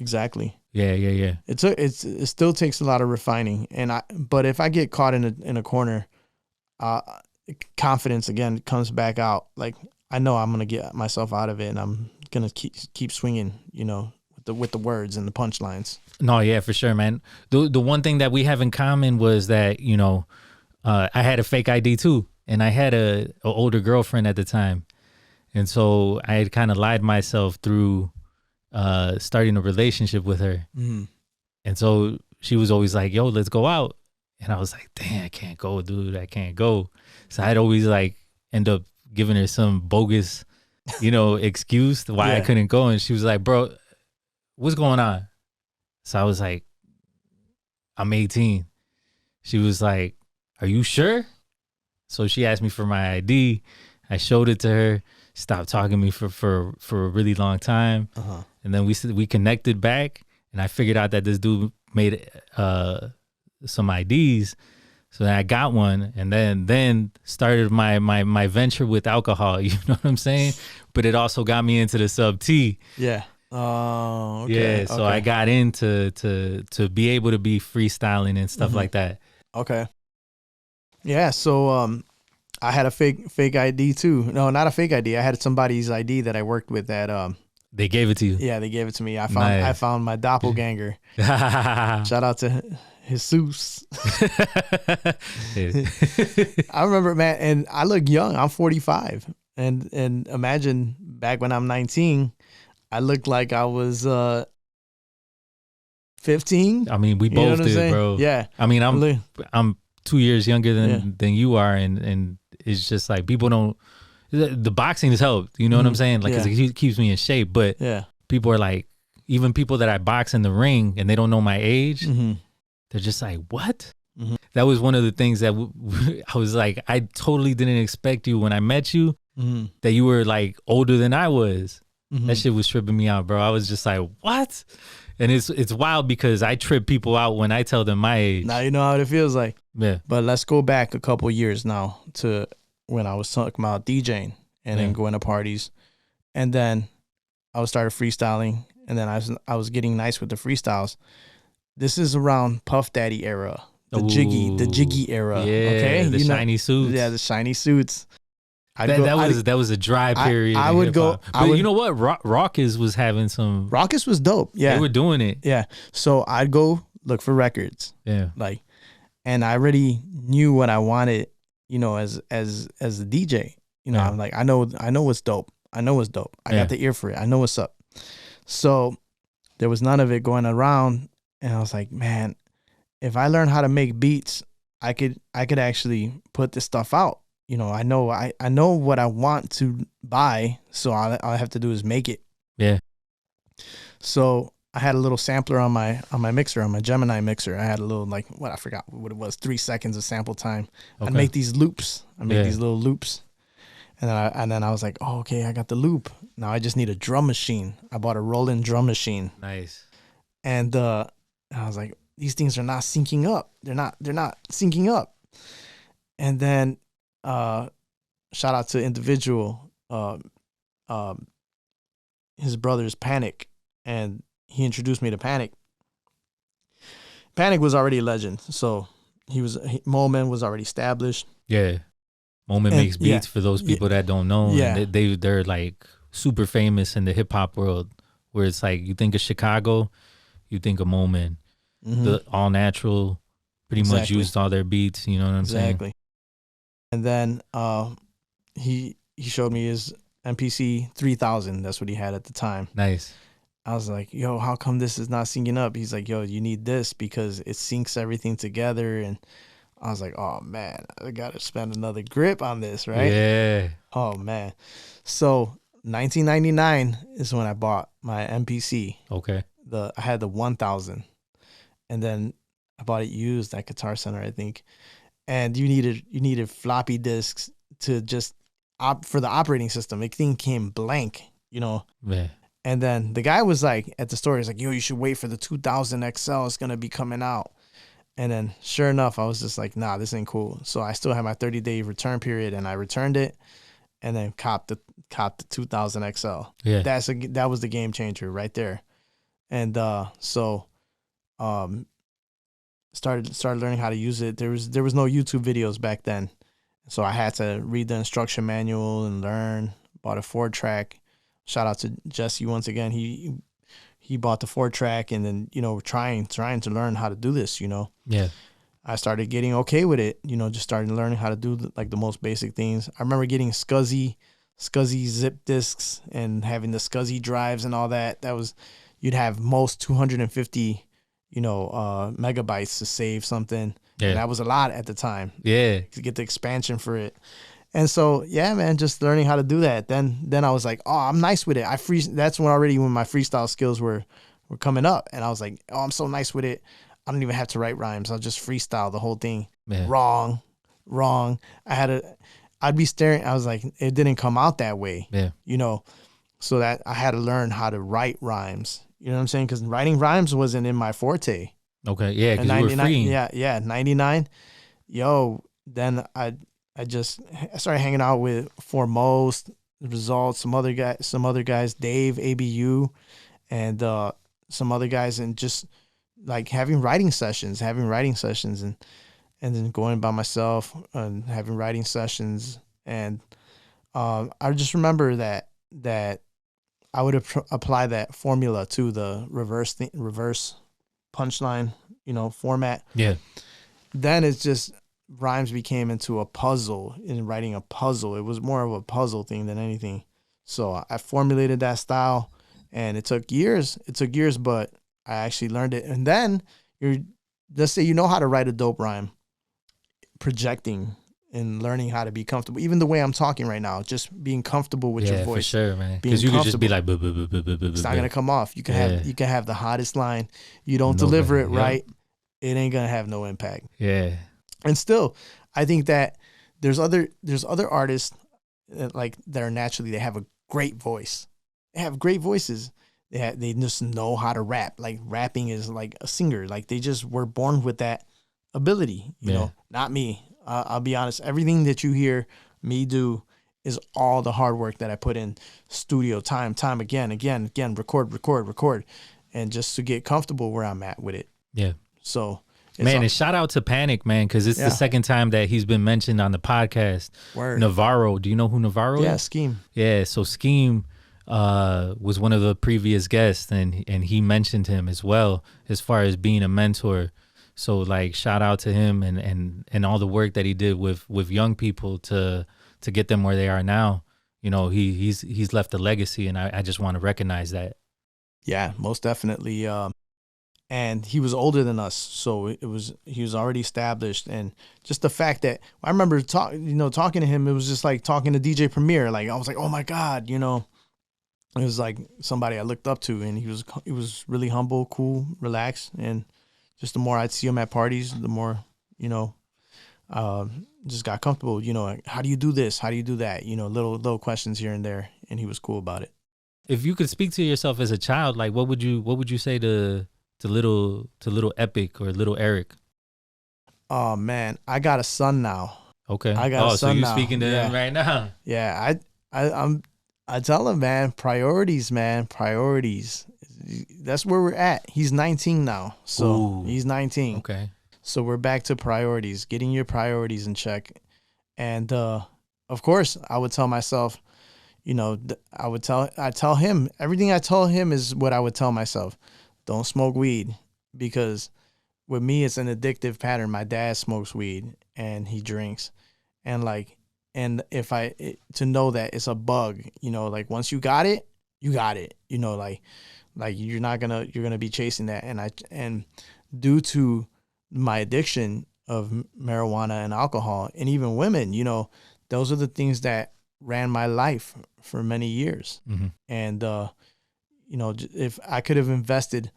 exactly. Yeah. It still takes a lot of refining, but if I get caught in a corner, confidence again comes back out. Like I know I'm gonna get myself out of it, and I'm gonna keep swinging, with the words and the punchlines. No, yeah, for sure, man. The one thing that we have in common was that I had a fake ID too, and I had a older girlfriend at the time, and so I had kind of lied myself through starting a relationship with her. And so she was always like, yo, let's go out. And I was like, damn, I can't go, dude. I can't go. So I'd always like end up giving her some bogus, excuse why I couldn't go. And she was like, bro, what's going on? So I was like, I'm 18. She was like, are you sure? So she asked me for my ID. I showed it to her. Stopped talking to me for a really long time. And then we connected back, and I figured out that this dude made some IDs. So then I got one, and then started my venture with alcohol. You know what I'm saying? But it also got me into the sub T. Yeah. Oh, okay. Yeah. So I got into to be able to be freestyling and stuff like that. Okay. Yeah. So I had a fake ID too. No, not a fake ID. I had somebody's ID that I worked with at They gave it to you. Yeah, they gave it to me. I found my doppelganger. Shout out to Jesus. I remember, man, and I look young. I'm 45, and imagine back when I'm 19, I looked like I was 15. I mean, we both did, bro. Yeah. I mean, I'm 2 years younger than you are, and it's just like people don't. The boxing has helped, you know what I'm saying? Like, 'cause it keeps me in shape. But people are like, even people that I box in the ring and they don't know my age, they're just like, what? That was one of the things that I was like, I totally didn't expect you when I met you, that you were like older than I was. That shit was tripping me out, bro. I was just like, what? And it's wild because I trip people out when I tell them my age. Now you know how it feels like. Yeah. But let's go back a couple years now to when I was talking about DJing and then going to parties, and then I started freestyling, and then I was getting nice with the freestyles. This is around Puff Daddy era, the jiggy era. Yeah, okay, the shiny suits. Yeah, the shiny suits. That was a dry period. I would go. But you know what? Raucus was having some. Raucus was dope. Yeah, they were doing it. Yeah, so I'd go look for records. Yeah, and I already knew what I wanted. As a DJ. I'm like, I know what's dope. I know what's dope. I got the ear for it. I know what's up. So there was none of it going around, and I was like, man, if I learn how to make beats, I could actually put this stuff out. I know what I want to buy, so all I have to do is make it. Yeah. So I had a little sampler on my mixer, on my Gemini mixer. I had a little, I forgot what it was, 3 seconds of sample time. Okay. I'd make these loops. These little loops. And then I was like, oh, okay, I got the loop. Now I just need a drum machine. I bought a Roland drum machine. Nice. And I was like, these things are not syncing up. They're not syncing up. And then shout out to Individual, his brother's Panic, and he introduced me to Panic. Panic was already a legend, so Moment was already established. Yeah, Moment makes beats for those people that don't know. Yeah, and they're like super famous in the hip hop world. Where it's like you think of Chicago, you think of Moment, the All Natural, pretty much used all their beats. You know what I'm saying? Exactly. And then he showed me his MPC 3000. That's what he had at the time. Nice. I was like, yo, how come this is not syncing up? He's like, yo, you need this because it syncs everything together. And I was like, oh, man, I got to spend another grip on this, right? Yeah. Oh, man. So 1999 is when I bought my MPC. Okay. I had the 1000. and then I bought it used at Guitar Center, I think. And you needed floppy disks to just for the operating system. The thing came blank, you know. Yeah. And then the guy was like at the store, he's like, yo, you should wait for the 2000 XL. It's gonna be coming out. And then sure enough, I was just like, nah, this ain't cool. So I still had my 30-day return period, and I returned it, and then copped the 2000 XL. Yeah. That was the game changer right there. And so started learning how to use it. There was no YouTube videos back then, so I had to read the instruction manual and learn. Bought a 4-track. Shout out to Jesse once again. He bought the 4-track, and then, you know, trying to learn how to do this, you know. Yeah. I started getting okay with it, you know, just started learning how to do the most basic things. I remember getting SCSI zip disks and having the SCSI drives and all that. That was, you'd have most 250, you know, megabytes to save something. Yeah. And that was a lot at the time. Yeah. To get the expansion for it. And so, yeah, man, just learning how to do that. Then I was like, oh, I'm nice with it. That's when my freestyle skills were coming up. And I was like, oh, I'm so nice with it. I don't even have to write rhymes. I'll just freestyle the whole thing. Yeah. Wrong. I'd be staring. I was like, it didn't come out that way. Yeah. You know, so that I had to learn how to write rhymes. You know what I'm saying? Because writing rhymes wasn't in my forte. Okay. Yeah. Because you were free. Yeah. 99. Yo, then I started hanging out with Foremost, Results, some other guys, Dave, ABU, and some other guys, and just like having writing sessions, and then going by myself and having writing sessions. And I just remember that I would apply that formula to the reverse punchline, you know, format. Yeah. Then it's just rhymes became into a puzzle. In writing a puzzle, it was more of a puzzle thing than anything. So I formulated that style, and it took years. But I actually learned it. And then let's say you know how to write a dope rhyme, projecting and learning how to be comfortable. Even the way I'm talking right now, just being comfortable with your voice. For sure, man. Because you could just be like, it's not gonna come off. You can have the hottest line. You don't deliver it right, it ain't gonna have no impact. Yeah. And still, I think that there's other artists like that are naturally, they have a great voice. They have great voices. They just know how to rap. Like rapping is like a singer. Like they just were born with that ability. You know, not me. I'll be honest. Everything that you hear me do is all the hard work that I put in studio time again, record, and just to get comfortable where I'm at with it. Yeah. So. Man, and shout out to Panic, man, because it's the second time that he's been mentioned on the podcast. Word. Navarro. Do you know who Navarro is? Yeah, Scheme. Yeah, so Scheme was one of the previous guests, and he mentioned him as well as far as being a mentor. So, like, shout out to him and all the work that he did with young people to get them where they are now. You know, he's left a legacy, and I just want to recognize that. Yeah, most definitely. And he was older than us, so he was already established. And just the fact that I remember talking to him, it was just like talking to DJ Premier. Like I was like, oh my God, you know, it was like somebody I looked up to, and he was really humble, cool, relaxed. And just the more I'd see him at parties, the more, you know, just got comfortable. You know, like, how do you do this? How do you do that? You know, little questions here and there, and he was cool about it. If you could speak to yourself as a child, like what would you say to little EPIK or little Eric? Oh man, I got a son now. Okay. I got a son now. So you're speaking to him right now. Yeah, I tell him, man, priorities. That's where we're at. He's 19 now. So Ooh. He's 19. Okay. So we're back to priorities, getting your priorities in check. And of course, I would tell myself, you know, I tell him everything I tell him is what I would tell myself. Don't smoke weed, because with me, it's an addictive pattern. My dad smokes weed and he drinks, and to know that it's a bug, you know, like once you got it, you know, like you're gonna be chasing that. And due to my addiction of marijuana and alcohol and even women, you know, those are the things that ran my life for many years. Mm-hmm. And, you know, if I could have invested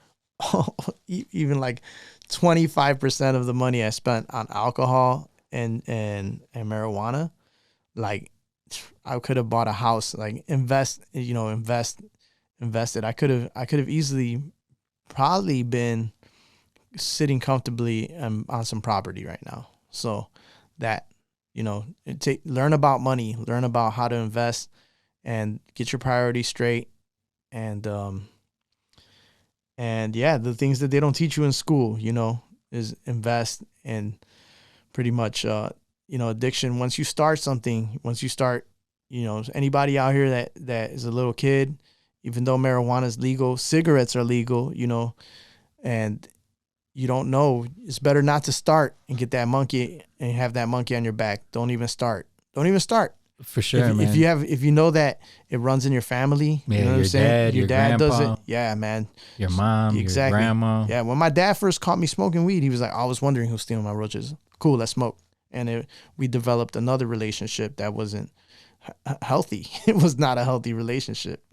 even like 25% of the money I spent on alcohol and marijuana, like I could have bought a house, like invested. I could have easily probably been sitting comfortably on some property right now. So that, learn about money, learn about how to invest and get your priorities straight. And yeah, the things that they don't teach you in school, is invest and pretty much, addiction. Once you start something, anybody out here that is a little kid, even though marijuana is legal, cigarettes are legal, and you don't know, it's better not to start and get that monkey and have that monkey on your back. Don't even start. For sure, man. If you know that it runs in your family, yeah, you know what I'm saying? Your dad does grandpa, it. Yeah, man. your mom, Exactly. your grandma. Yeah, when my dad first caught me smoking weed, he was like, I was wondering who's stealing my roaches. Cool, let's smoke. And we developed another relationship that wasn't healthy. It was not a healthy relationship.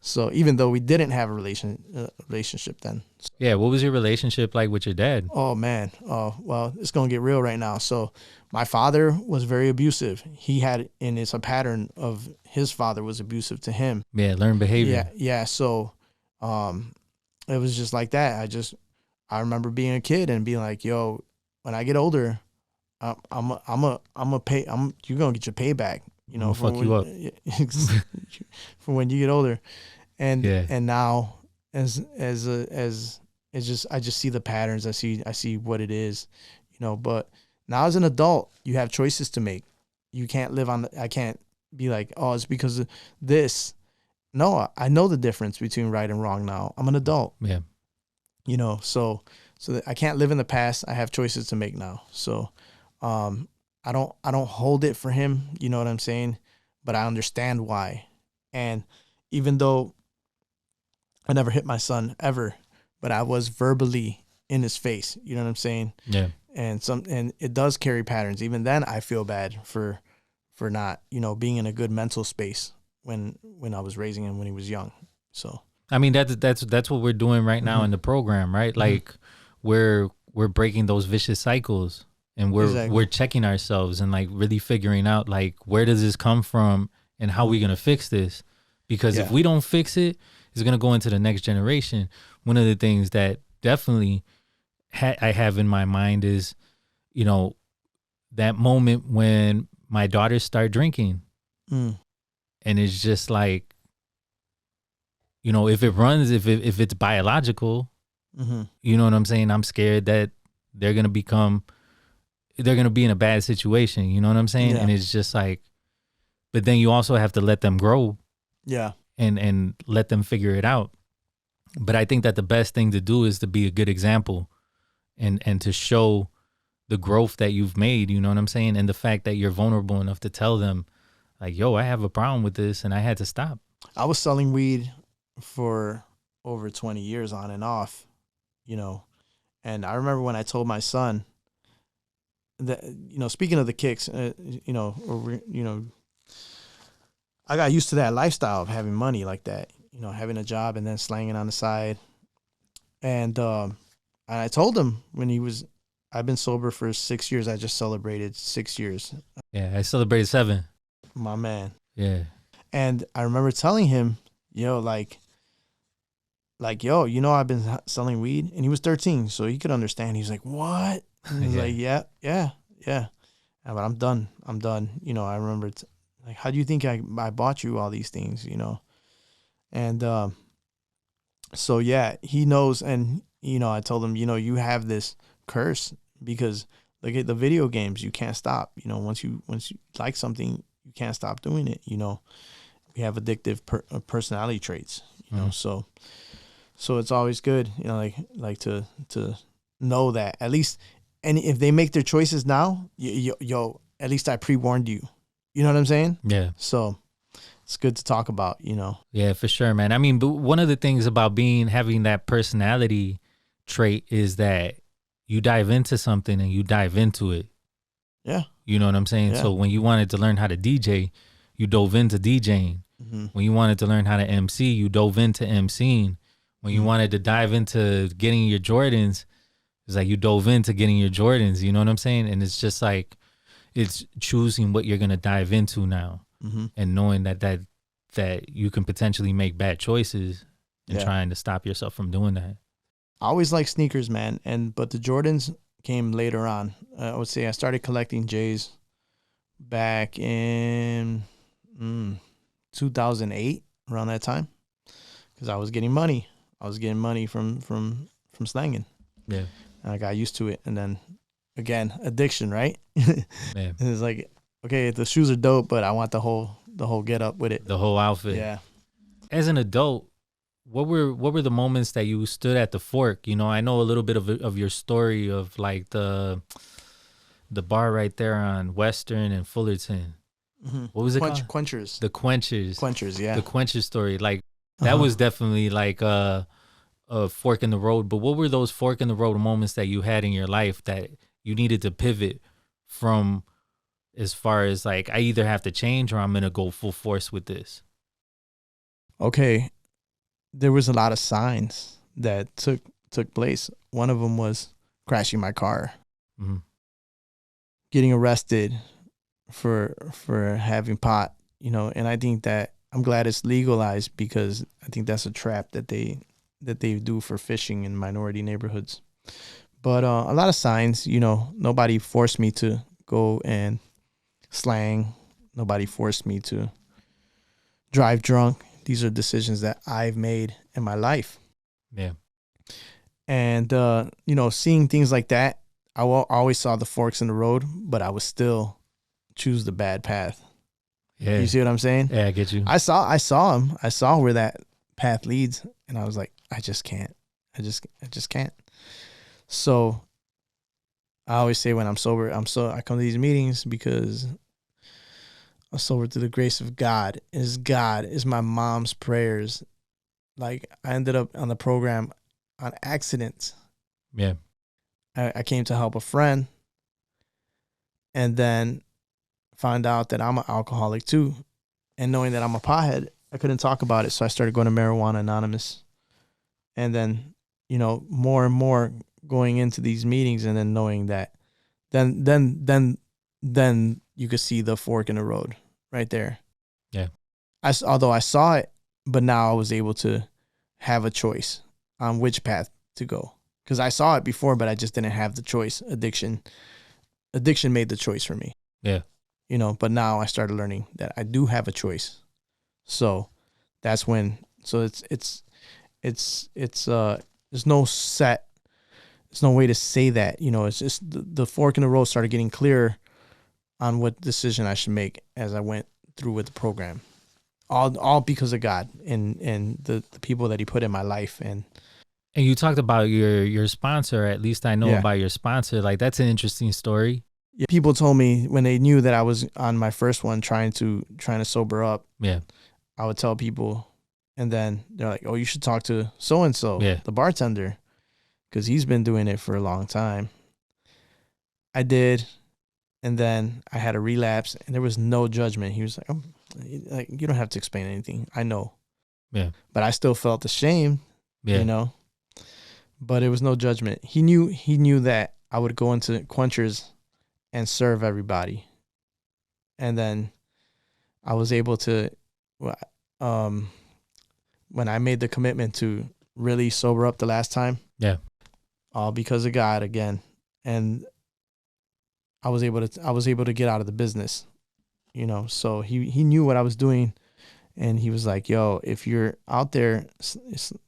So even though we didn't have a relationship then. Yeah, what was your relationship like with your dad? Oh, man. Oh, well, it's going to get real right now. So my father was very abusive. He had, and it's a pattern of his father was abusive to him. Yeah, learned behavior. Yeah. So it was just like that. I remember being a kid and being like, yo, when I get older, you're going to get your payback, fuck you up. for when you get older. And Yeah. and now as I just see the patterns. I see what it is, but now as an adult, you have choices to make. You can't live on I can't be like, oh, it's because of this. No, I know the difference between right and wrong now. I'm an adult. Yeah. So that I can't live in the past. I have choices to make now. So I don't hold it for him, you know what I'm saying? But I understand why. And even though I never hit my son ever, but I was verbally in his face, you know what I'm saying? Yeah. And it does carry patterns. Even then I feel bad for not, being in a good mental space when I was raising him when he was young. So I mean that's what we're doing right now in the program, right? Like we're breaking those vicious cycles and we're checking ourselves and like really figuring out like where does this come from and how we gonna fix this? Because if we don't fix it, it's gonna go into the next generation. One of the things that definitely I have in my mind is, that moment when my daughters start drinking, and it's just like, if it runs, if it's biological, you know what I'm saying? I'm scared that they're gonna be in a bad situation. You know what I'm saying? Yeah. And it's just like, but then you also have to let them grow. Yeah. And let them figure it out. But I think that the best thing to do is to be a good example and to show the growth that you've made, you know what I'm saying? And the fact that you're vulnerable enough to tell them like, yo, I have a problem with this and I had to stop. I was selling weed for over 20 years on and off, and I remember when I told my son that, speaking of the kicks, I got used to that lifestyle of having money like that, having a job and then slanging on the side. And I told him I've been sober for 6 years. I just celebrated 6 years. Yeah, I celebrated 7. My man. Yeah. And I remember telling him, yo, I've been selling weed. And he was 13, so he could understand. He's like, what? And he's like, yeah. But I'm done. I remember like, how do you think I bought you all these things, And so, yeah, he knows. And, I told him, you have this curse because look at the video games. You can't stop. Once you like something, you can't stop doing it. We have addictive personality traits, so it's always good, like to know that at least. And if they make their choices now, at least I pre-warned you. You know what I'm saying? Yeah. So it's good to talk about, Yeah, for sure, man. I mean, but one of the things about having that personality trait is that you dive into something and you dive into it. Yeah. You know what I'm saying? Yeah. So when you wanted to learn how to DJ, you dove into DJing. When you wanted to learn how to MC, you dove into MCing. When you wanted to dive into getting your Jordans, it's like you dove into getting your Jordans. You know what I'm saying? And it's just like, it's choosing what you're gonna dive into now, and knowing that you can potentially make bad choices and trying to stop yourself from doing that. I always liked sneakers, man, but the Jordans came later on. I would say I started collecting J's back in 2008, around that time, because I was getting money. I was getting money from slanging. Yeah, and I got used to it, and then again, addiction, right? yeah. And it's like, okay, the shoes are dope, but I want the whole get up with it, The whole outfit. Yeah. As an adult, what were the moments that you stood at the fork? You know, I know a little bit of your story of like the bar right there on Western and Fullerton. What was it called? Quenchers. The Quenchers. Quenchers, yeah. The Quenchers story. Like that was definitely like a fork in the road. But what were those fork in the road moments that you had in your life that you needed to pivot from, as far as like, I either have to change or I'm going to go full force with this? Okay. There was a lot of signs that took place. One of them was crashing my car, getting arrested for having pot, you know, and I think that I'm glad it's legalized, because I think that's a trap that they do for fishing in minority neighborhoods. But a lot of signs, you know, nobody forced me to go and slang. Nobody forced me to drive drunk. These are decisions that I've made in my life. Yeah. And, you know, seeing things like that, I always saw the forks in the road, but I would still choose the bad path. Yeah. You see what I'm saying? Yeah, I get you. I saw him. I saw where that path leads, and I was like, I just can't. I just can't. So I always say when I'm sober, I come to these meetings because I'm sober through the grace of God. Is my mom's prayers. Like, I ended up on the program on accident. Yeah. I came to help a friend, and then found out that I'm an alcoholic too. And knowing that I'm a pothead, I couldn't talk about it. So I started going to Marijuana Anonymous. And then, you know, more and more going into these meetings, and then knowing that then you could see the fork in the road right there. Yeah. Although I saw it, but now I was able to have a choice on which path to go. Because I saw it before, but I just didn't have the choice. Addiction made the choice for me. Yeah. You know, but now I started learning that I do have a choice. So that's when, so it's there's no way to say that, you know, it's just the fork in the road started getting clearer on what decision I should make as I went through with the program. All because of God and the people that he put in my life. And you talked about your sponsor. At least I know Yeah. about your sponsor. Like, that's an interesting story. yeah, people told me when they knew that I was on my first one trying to sober up, Yeah. I would tell people, and then they're like, oh, you should talk to so-and-so, Yeah. the bartender, because he's been doing it for a long time. I did, and then I had a relapse, and there was no judgment. He was like, you don't have to explain anything. I know. Yeah. But I still felt ashamed, Yeah. you know. But it was no judgment. He knew that I would go into Quenchers and serve everybody. And then I was able to, when I made the commitment to really sober up the last time, Yeah. all because of God again. And I was able to get out of the business, you know. So he knew what I was doing, and he was like, yo, if you're out there,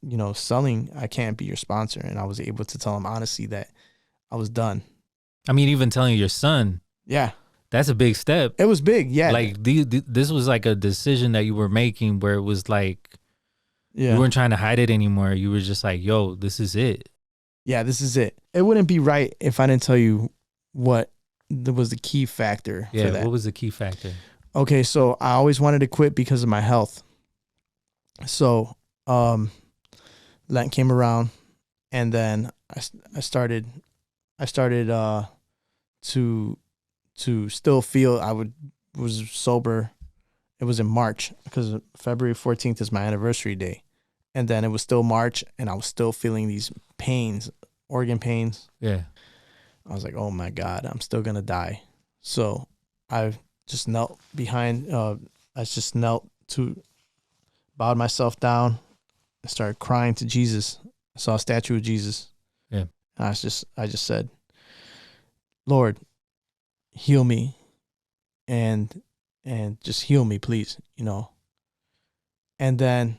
you know, selling, I can't be your sponsor. And I was able to tell him honestly that I was done. I mean, even telling your son, Yeah. that's a big step. It was big. Yeah. Like, this was like a decision that you were making where it was like, yeah. you weren't trying to hide it anymore. You were just like, yo, this is it. Yeah, this is it. It wouldn't be right if I didn't tell you what was the key factor Yeah. for that. What was the key factor? Okay, so I always wanted to quit because of my health. So Lent came around, and then I started to still feel was sober. It was in March, because February 14th is my anniversary day, And then it was still March, and I was still feeling these pains, organ pains. Yeah. I was like, oh my God, I'm still gonna die. So I just knelt behind. I just knelt to, bowed myself down, and started crying to Jesus. I saw a statue of Jesus. Yeah. And I just said, Lord, heal me, and just heal me, please. And then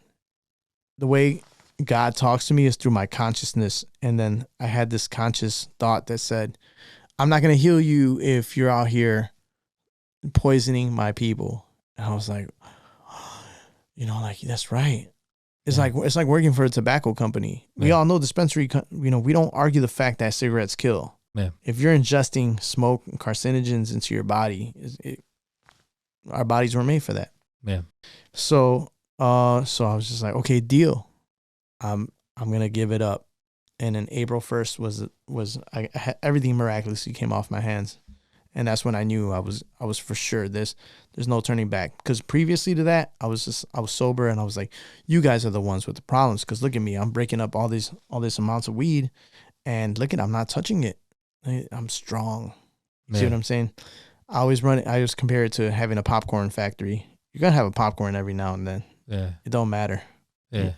the way God talks to me is through my consciousness. And then I had this conscious thought that said, I'm not going to heal you if you're out here poisoning my people. And I was like, like, that's right. It's like working for a tobacco company. We all know dispensary, we don't argue the fact that cigarettes kill. Yeah. If you're ingesting smoke and carcinogens into your body, our bodies were made for that. Yeah. So I was just like, okay, deal. I'm gonna give it up. And then April 1st was I had, everything miraculously came off my hands, and that's when I knew I was for sure. There's no turning back. Because previously to that, I was sober, and I was like, you guys are the ones with the problems. Because look at me, I'm breaking up all this amounts of weed, and look at, I'm not touching it. I'm strong. See what I'm saying? I always compare it to having a popcorn factory. You're gonna have a popcorn every now and then. Yeah. It don't matter. Yeah.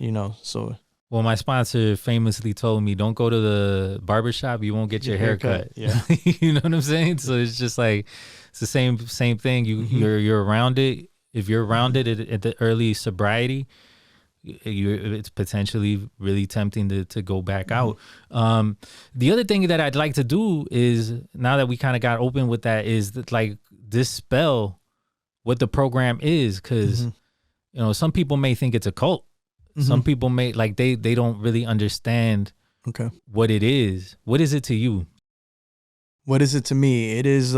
So. Well, my sponsor famously told me, don't go to the barbershop. You won't get your hair cut. Yeah. You know what I'm saying? So it's just like, it's the same thing. You're around it. If you're around it at the early sobriety, it's potentially really tempting to go back out. The other thing that I'd like to do is, now that we kind of got open with that, is that, like, dispel what the program is. Because, some people may think it's a cult. Some people may, like, they don't really understand what it is. What is it to you? What is it to me? It is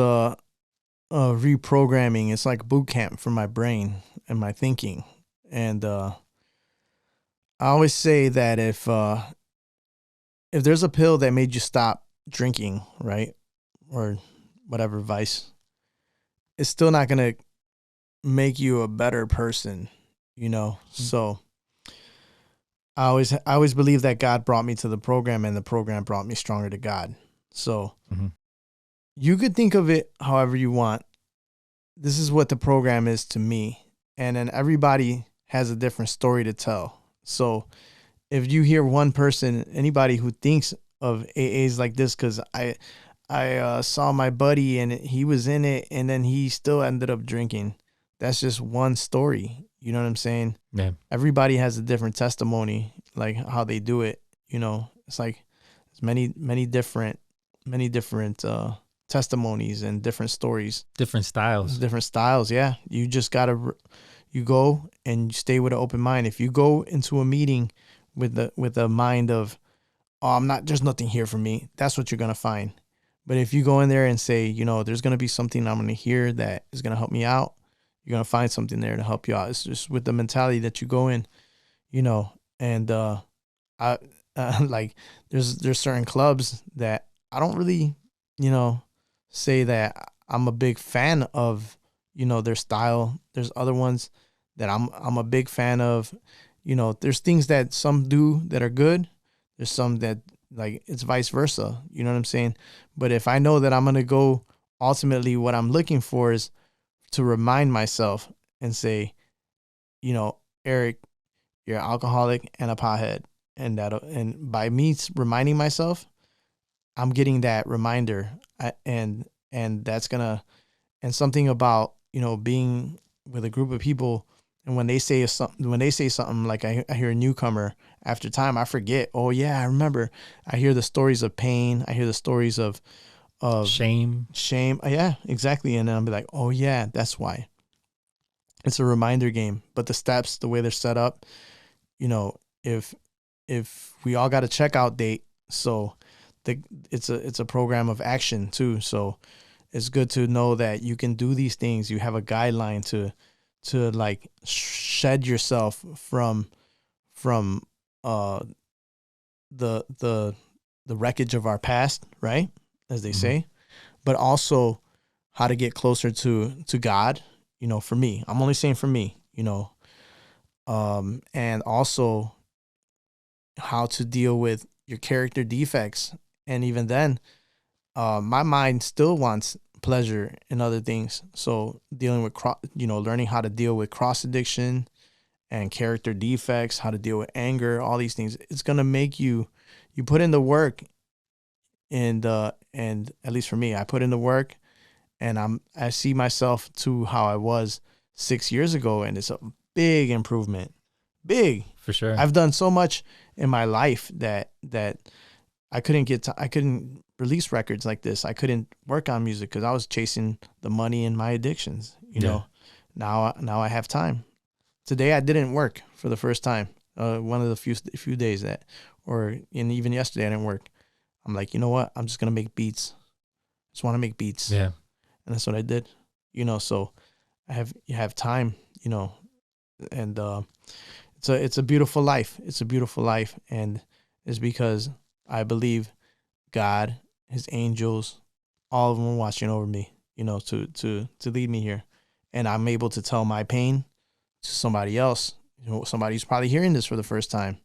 reprogramming. It's like boot camp for my brain and my thinking. And I always say that if there's a pill that made you stop drinking, right, or whatever vice, it's still not gonna make you a better person, So I always believe that God brought me to the program, and the program brought me stronger to God. So you could think of it however you want. This is what the program is to me. And then everybody has a different story to tell. So if you hear one person, anybody who thinks of AAs like this, because I saw my buddy and he was in it and then he still ended up drinking. That's just one story. You know what I'm saying? Yeah. Everybody has a different testimony, like how they do it. It's like there's many different testimonies and different stories, different styles. Yeah. You just gotta, you go and you stay with an open mind. If you go into a meeting with a mind of, there's nothing here for me, that's what you're gonna find. But if you go in there and say, there's gonna be something I'm gonna hear that is gonna help me out, you're going to find something there to help you out. It's just with the mentality that you go in, and I like there's certain clubs that I don't really, say that I'm a big fan of, their style. There's other ones that I'm a big fan of. There's things that some do that are good. There's some that, like, it's vice versa. You know what I'm saying? But if I know that I'm going to go, ultimately what I'm looking for is to remind myself and say, Eric, you're an alcoholic and a pothead. And by me reminding myself, I'm getting that reminder. And that's gonna, and something about, being with a group of people, and when they say something like, I hear a newcomer, after time, I forget. Oh yeah, I remember. I hear the stories of pain. I hear the stories of shame. Yeah, exactly. And then I'll be like, oh yeah, that's why. It's a reminder game. But the steps, the way they're set up, if we all got a checkout date, so it's a program of action too. So it's good to know that you can do these things. You have a guideline to like shed yourself from the wreckage of our past, right? As they say, but also how to get closer to God, for me. I'm only saying for me, and also, how to deal with your character defects. And even then, my mind still wants pleasure in other things. So dealing with, learning how to deal with cross addiction and character defects, how to deal with anger, all these things, it's going to make you put in the work. And at least for me, I put in the work, and I see myself to how I was 6 years ago. And it's a big improvement. Big. For sure. I've done so much in my life that I couldn't release records like this. I couldn't work on music because I was chasing the money and my addictions. You know, now I have time. Today I didn't work for the first time. One of the few days and even yesterday I didn't work. I'm like, you know what? I'm just gonna make beats. Just want to make beats. Yeah. And that's what I did. So you have time. And it's a beautiful life. It's a beautiful life, and it's because I believe God, His angels, all of them are watching over me. To lead me here, and I'm able to tell my pain to somebody else. Somebody who's probably hearing this for the first time.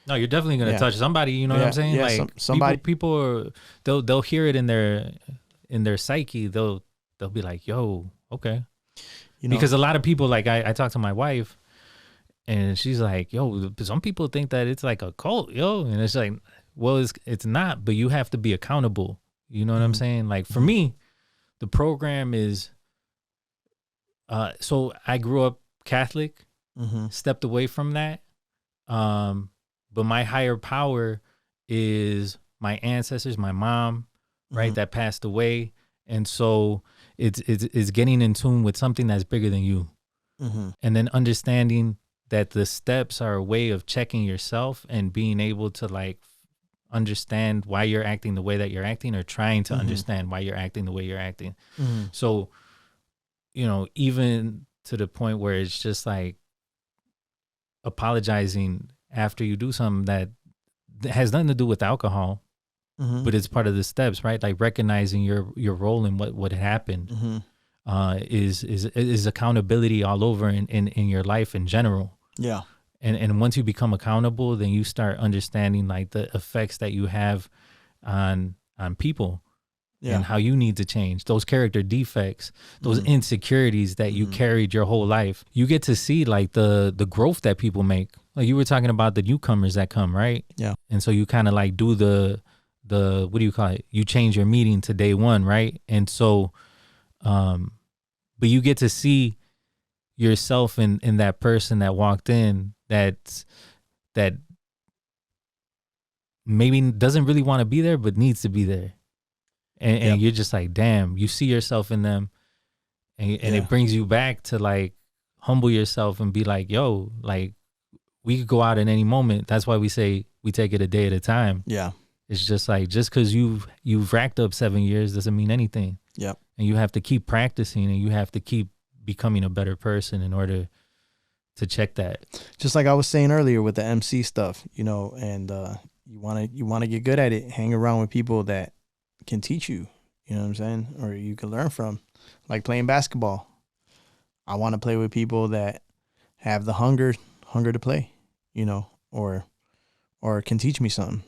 No, you're definitely gonna touch somebody. You know what I'm saying? Yeah, like somebody. People are, they'll hear it in their psyche. They'll be like, "Yo, okay." Because a lot of people, like I talk to my wife, and she's like, "Yo, some people think that it's like a cult, yo," and it's like, well, it's not, but you have to be accountable. You know what I'm saying? Like for me, the program is. So I grew up Catholic, stepped away from that. But my higher power is my ancestors, my mom, right, that passed away. And so it's getting in tune with something that's bigger than you. And then understanding that the steps are a way of checking yourself and being able to like understand why you're acting the way that you're acting, or trying to understand why you're acting the way you're acting. So, even to the point where it's just like apologizing after you do something that has nothing to do with alcohol, but it's part of the steps, right? Like recognizing your role in what happened is accountability all over in your life in general. Yeah. And once you become accountable, then you start understanding like the effects that you have on people. And how you need to change those character defects, those insecurities that you carried your whole life. You get to see like the growth that people make. Like you were talking about the newcomers that come, right? Yeah. And so you kind of like do the what do you call it? You change your meeting to day one, right? And so, but you get to see yourself in that person that walked in that maybe doesn't really want to be there, but needs to be there. And you're just like, damn, you see yourself in them, and it brings you back to like humble yourself and be like, yo, like we could go out at any moment. That's why we say we take it a day at a time. Yeah. It's just like, just because you've racked up 7 years doesn't mean anything. Yep. And you have to keep practicing, and you have to keep becoming a better person in order to check that. Just like I was saying earlier with the MC stuff, and you want to get good at it. Hang around with people that can teach you, you know what I'm saying? Or you can learn from, like playing basketball. I want to play with people that have the hunger to play, or can teach me something.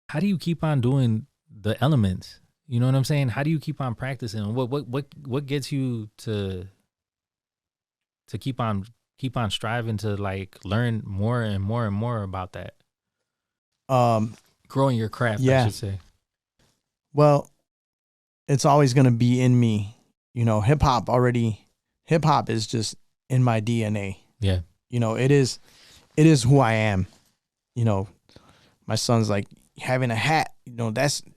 How do you keep on doing the elements? You know what I'm saying? How do you keep on practicing? What gets you to keep on striving to like learn more and more and more about that? Growing your craft, I should say. Well, it's always going to be in me. Hip hop is just in my DNA. Yeah. It is who I am. My son's like, having a hat,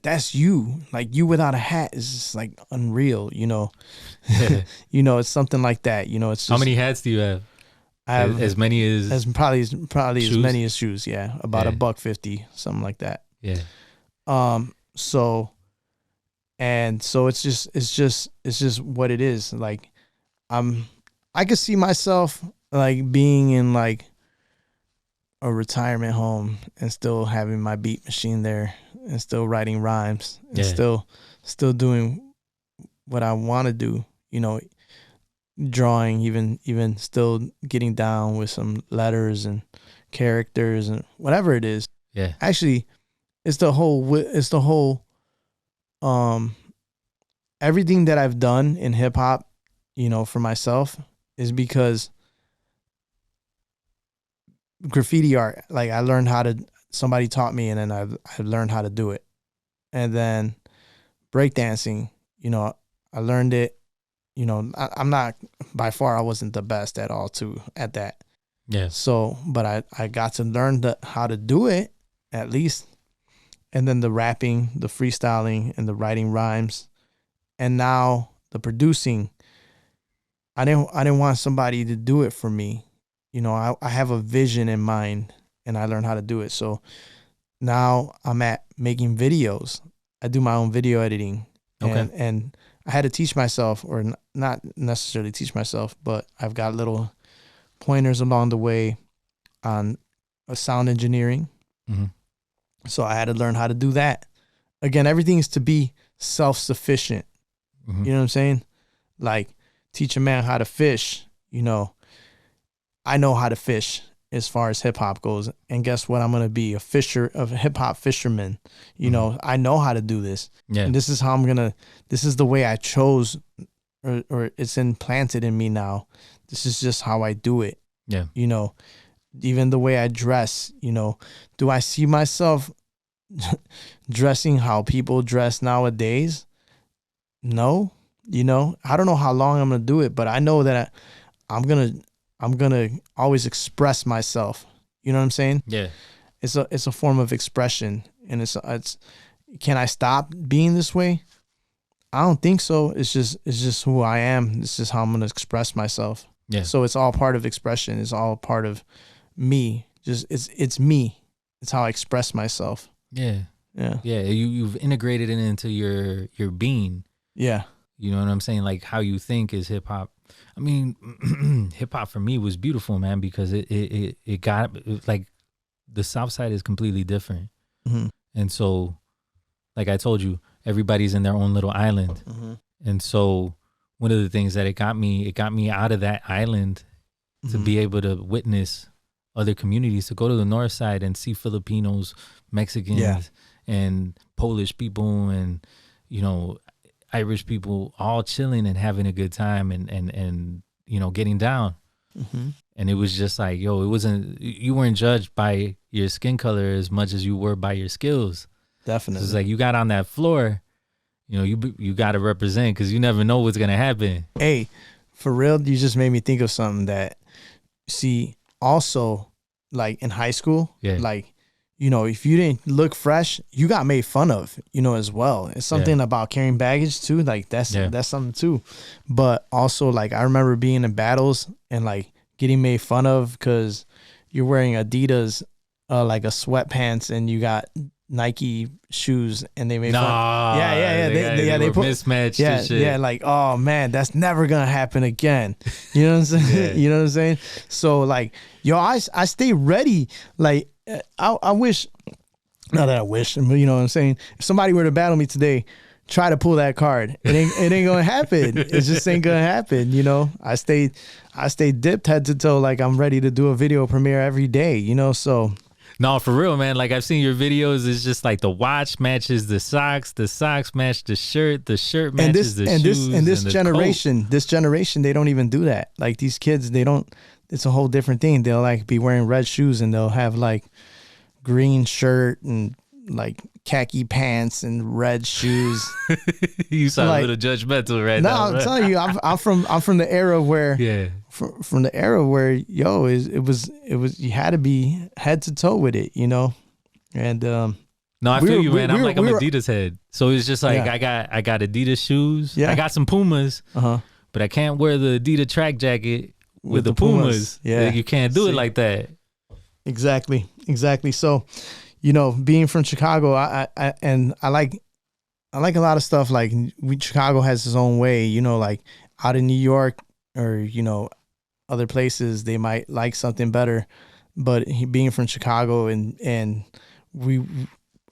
that's you. Like you without a hat is just like unreal, it's something like that. It's just, how many hats do you have? I have as many as probably shoes? As many as shoes. Yeah. About $150, something like that. Yeah. So it's just what it is. Like I could see myself like being in like a retirement home and still having my beat machine there and still writing rhymes and still doing what I want to do, drawing, even still getting down with some letters and characters and whatever it is. Yeah. Actually, it's the whole everything that I've done in hip hop, you know, for myself is because graffiti art, like I learned how to, somebody taught me and then I've learned how to do it. And then breakdancing, you know, I learned it, you know, I'm not, by far I wasn't the best at all too at that. Yeah. So, but I got to learn how to do it at least. And then the rapping, the freestyling, and the writing rhymes. And now the producing. I didn't want somebody to do it for me. You know, I have a vision in mind and I learned how to do it. So now I'm at making videos. I do my own video editing. Okay. And I had to teach myself, or not necessarily teach myself, but I've got little pointers along the way on sound engineering. Mm-hmm. So I had to learn how to do that. Again, everything is to be self-sufficient. Mm-hmm. You know what I'm saying? Like teach a man how to fish. You know, I know how to fish as far as hip hop goes. And guess what? I'm going to be a hip hop fisherman. You know, I know how to do this. Yeah. And this is how this is the way I chose, or it's implanted in me now. This is just how I do it. Yeah. You know, even the way I dress, you know, do I see myself dressing how people dress nowadays? No, you know, I don't know how long I'm going to do it, but I know that I'm going to always express myself. You know what I'm saying? Yeah. It's a form of expression, and it's can I stop being this way? I don't think so. It's just who I am. It's just how I'm going to express myself. Yeah. So it's all part of expression. It's all part of me. Just it's me. It's how I express myself. Yeah. Yeah. Yeah. You've integrated it into your being. Yeah. You know what I'm saying? Like how you think is hip hop. I mean, hip hop for me was beautiful, man, because it got like the South Side is completely different. Mm-hmm. And so, like I told you, everybody's in their own little island. Mm-hmm. And so one of the things that it got me out of that island to be able to witness other communities, to go to the North Side and see Filipinos, Mexicans, and Polish people, and, you know, Irish people all chilling and having a good time and you know, getting down. Mm-hmm. And it was just like, yo, you weren't judged by your skin color as much as you were by your skills. Definitely. So it's like you got on that floor, you know, you got to represent, because you never know what's going to happen. Hey, for real, you just made me think of something that, see, also, like in high school, like, you know, if you didn't look fresh, you got made fun of, you know, as well. It's something about carrying baggage too. Like that's something too. But also, like, I remember being in battles and like getting made fun of because you're wearing Adidas, like a sweatpants, and you got Nike shoes, and they made fun. They put put mismatched. and shit. Yeah, like, oh man, that's never gonna happen again. You know what I'm saying? You know what I'm saying? So like, yo, I stay ready. Like, I wish, not that I wish, but you know what I'm saying? If somebody were to battle me today, try to pull that card. It ain't gonna happen. It just ain't gonna happen. You know, I stay dipped head to toe, like I'm ready to do a video premiere every day. You know, so. No, for real, man. Like I've seen your videos. It's just like the watch matches the socks match the shirt matches the shoes. And this the generation, coat. this generation, they don't even do that. Like these kids, they don't. It's a whole different thing. They'll like be wearing red shoes and they'll have like green shirt and like khaki pants and red shoes. You sound like, a little judgmental right no, now. I'm telling you, I'm from the era where from the era where it was you had to be head to toe with it, you know. And no, I feel you, man. I'm like, I'm Adidas head, so it's just like I got Adidas shoes. I got some Pumas, but I can't wear the Adidas track jacket with the Pumas. Yeah, like, you can't do it like that. Exactly. So, you know, being from Chicago, I like a lot of stuff. Like Chicago has its own way, you know, like out in New York or, you know, other places, they might like something better. But being from Chicago and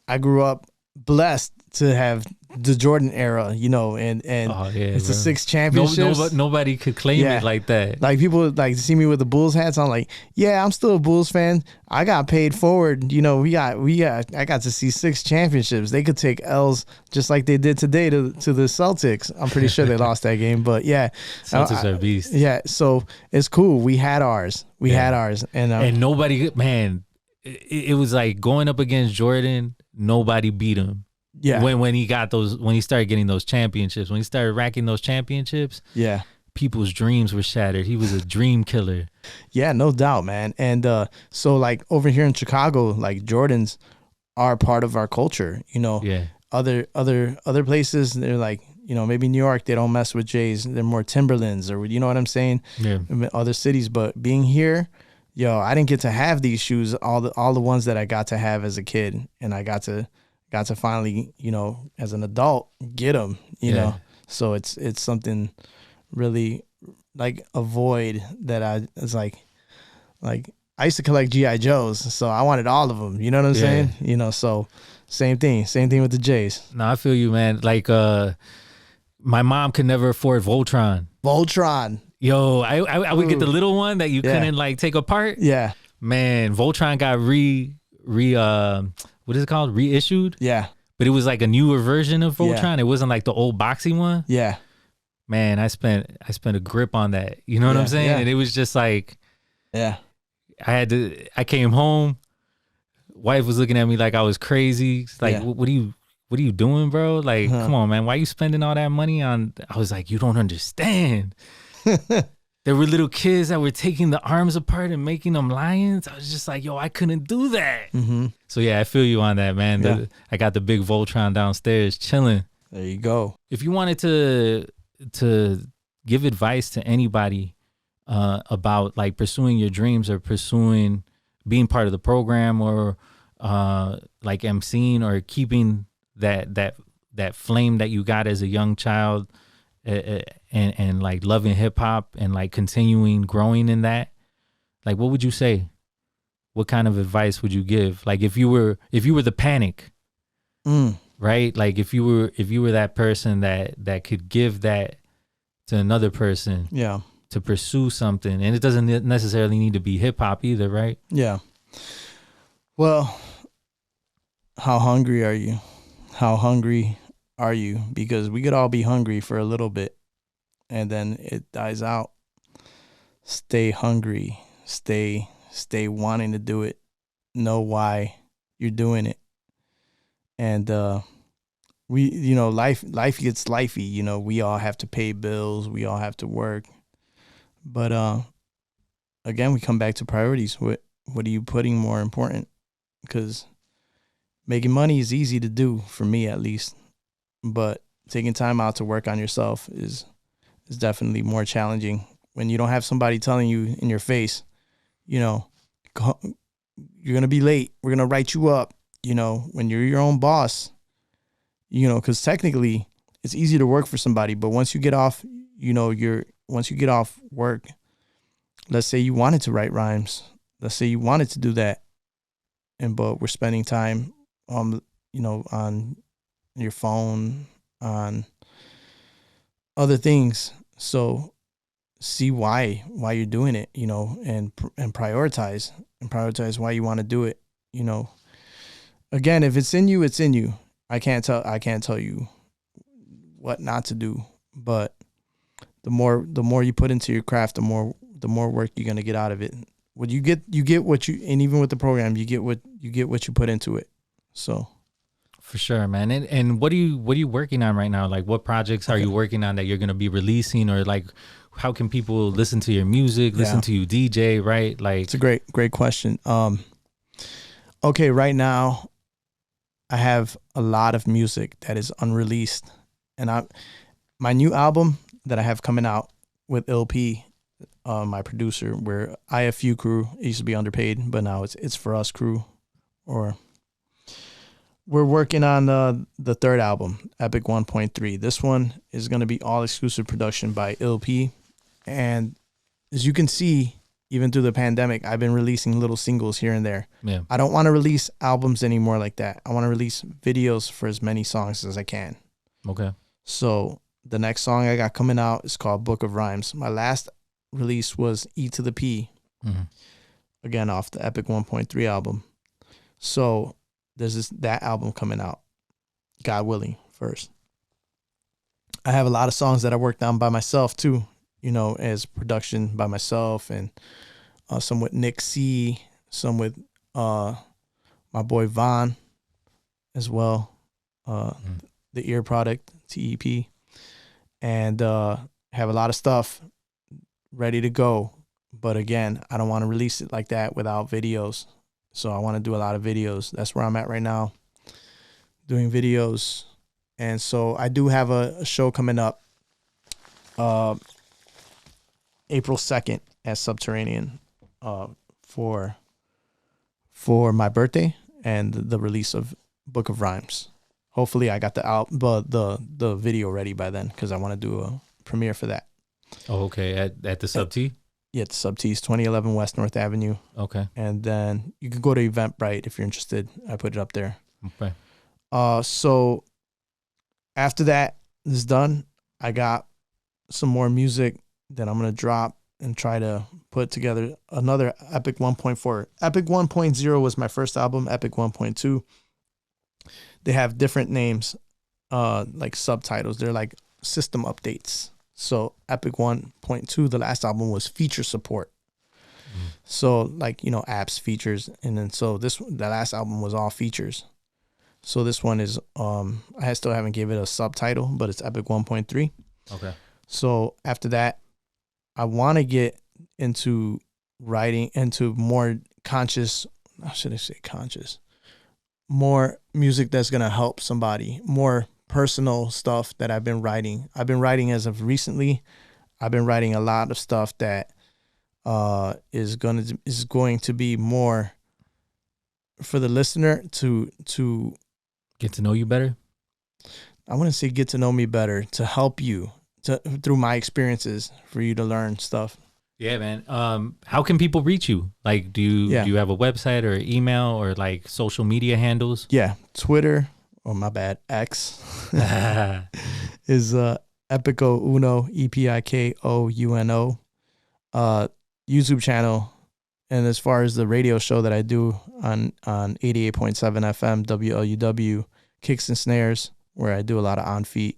I grew up blessed to have the Jordan era, you know, and Oh, yeah, it's the bro. 6 championships. Nobody could claim Yeah. it like that. Like people like see me with the Bulls hats. I'm like, yeah, I'm still a Bulls fan. I got paid forward. You know, I got to see 6 championships. They could take L's just like they did today to the Celtics. I'm pretty sure they lost that game, but yeah, Celtics are beasts. yeah. So it's cool. We had ours. And Nobody, man, it was like going up against Jordan. Nobody beat him. yeah, When he started getting those championships, when he started racking those championships, yeah. people's dreams were shattered. He was a dream killer. Yeah, no doubt, man. And so like over here in Chicago, like Jordans are part of our culture, you know. Yeah. Other places, they're like, you know, maybe New York, they don't mess with J's. They're more Timberlands, or you know what I'm saying? Yeah. Other cities, but being here, yo, I didn't get to have these shoes, all the ones that I got to have as a kid, and I got to finally, you know, as an adult, get them, you know. So it's something really like a void that it's like I used to collect GI Joes, so I wanted all of them. You know what I'm saying? You know, so same thing with the J's. No, I feel you, man. Like my mom could never afford Voltron. Yo, I would get the little one that you couldn't like take apart. Yeah. Man, Voltron got what is it called? Reissued. Yeah. But it was like a newer version of Voltron. Yeah. It wasn't like the old boxy one. Yeah. Man, I spent a grip on that. You know what I'm saying? Yeah. And it was just like, yeah. I came home. Wife was looking at me like I was crazy. It's like, Yeah. what are you doing, bro? Like, come on, man. Why you spending all that money on? I was like, you don't understand. There were little kids that were taking the arms apart and making them lions. I was just like, yo, I couldn't do that. Mm-hmm. So yeah, I feel you on that, man. Yeah. I got the big Voltron downstairs chilling. There you go. If you wanted to give advice to anybody about like pursuing your dreams or pursuing being part of the program or like emceeing or keeping that flame that you got as a young child and like loving hip hop and like continuing growing in that, like what would you say? What kind of advice would you give? Like if you were the Panic, right? Like if you were that person that could give that to another person, Yeah. to pursue something, and it doesn't necessarily need to be hip hop either, right? Yeah. Well, how hungry are you? How hungry are you? Because we could all be hungry for a little bit and then it dies out. Stay hungry. Stay wanting to do it. Know why you're doing it. And we, you know, life gets lifey, you know, we all have to pay bills, we all have to work. But again, we come back to priorities. What are you putting more important? Because making money is easy to do, for me at least. But taking time out to work on yourself is definitely more challenging when you don't have somebody telling you in your face, you know, you're going to be late. We're going to write you up. You know, when you're your own boss, you know, because technically it's easy to work for somebody. But once you get off, you know, once you get off work, let's say you wanted to write rhymes. Let's say you wanted to do that. But we're spending time, you know, on your phone, on other things. So see why you're doing it, you know, and prioritize why you want to do it, you know. Again, if it's in you, it's in you. I can't tell you what not to do, but the more you put into your craft, the more work you're gonna get out of it. What you get what you, and even with the program, you get what you put into it. So, for sure, man. And what are you working on right now? Like, what projects are you working on that you're gonna be releasing, or like, how can people listen to your music, listen to you DJ, right? Like, it's a great question. Okay, right now, I have a lot of music that is unreleased, and my new album that I have coming out with LP, my producer, where IFU crew, it used to be Underpaid, but now it's For Us crew, or we're working on the third album, EPIK 1.3. This one is going to be all exclusive production by LP, and as you can see, even through the pandemic, I've been releasing little singles here and there. Yeah. I don't want to release albums anymore like that. I want to release videos for as many songs as I can. Okay. So the next song I got coming out is called Book of Rhymes. My last release was E to the P, again off the EPIK 1.3 album. So there's that album coming out, God willing, first. I have a lot of songs that I worked on by myself too, as production by myself, and some with Nick C, some with my boy Vaughn as well, the Ear Product, TEP, and have a lot of stuff ready to go. But again, I don't want to release it like that without videos. So I want to do a lot of videos. That's where I'm at right now, doing videos. And so I do have a show coming up April 2nd at Subterranean for my birthday and the release of Book of Rhymes. Hopefully I got the video ready by then, because I want to do a premiere for that. Oh, okay. At the Sub T? Yeah, it's Sub T's, 2011 West North Avenue. Okay. And then you can go to Eventbrite if you're interested. I put it up there. Okay. So after that is done, I got some more music that I'm going to drop and try to put together another EPIK 1.4. EPIK 1.0 was my first album. EPIK 1.2. They have different names, like subtitles. They're like system updates. So EPIK 1.2, the last album, was feature support. So like, apps, features. And then so the last album was all features. So this one is, I still haven't given it a subtitle, but it's EPIK 1.3. Okay. So after that, I want to get into writing, into more conscious, how should I say conscious? More music that's going to help somebody, more personal stuff that I've been writing. I've been writing as of recently. I've been writing a lot of stuff that is going to be more for the listener to get to know you better. I wouldn't say get to know me better, to help you through my experiences, for you to learn stuff. Yeah, man. How can people reach you? Like, do you have a website or email or like social media handles? Yeah, Twitter. Oh, my bad. X is Epico Uno, EPIKO UNO. YouTube channel. And as far as the radio show that I do on 88.7 FM WLUW, Kicks and Snares, where I do a lot of on feet.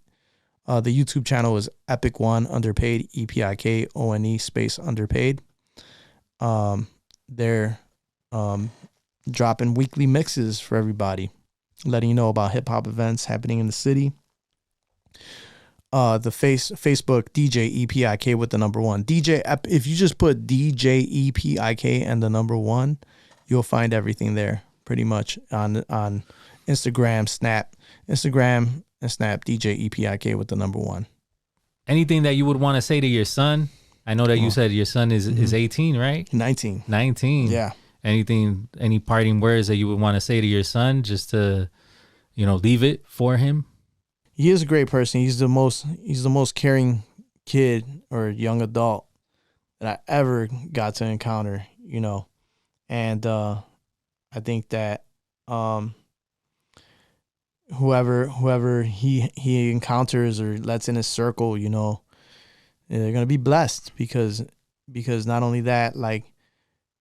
The YouTube channel is EPIK ONE Underpaid, EPIK ONE space Underpaid. They're dropping weekly mixes for everybody, letting you know about hip hop events happening in the city. The Facebook DJ EPIK with the number 1 DJ. If you just put DJ EPIK and the number 1, you'll find everything there pretty much on Instagram, Snap, and Snap, DJ EPIK with the number 1. Anything that you would want to say to your son? I know that you said your son is 18, right? 19. 19. Yeah. Any parting words that you would want to say to your son, just to, leave it for him? He is a great person. He's the most caring kid or young adult that I ever got to encounter, and I think that whoever he encounters or lets in his circle, they're gonna be blessed, because not only that, like,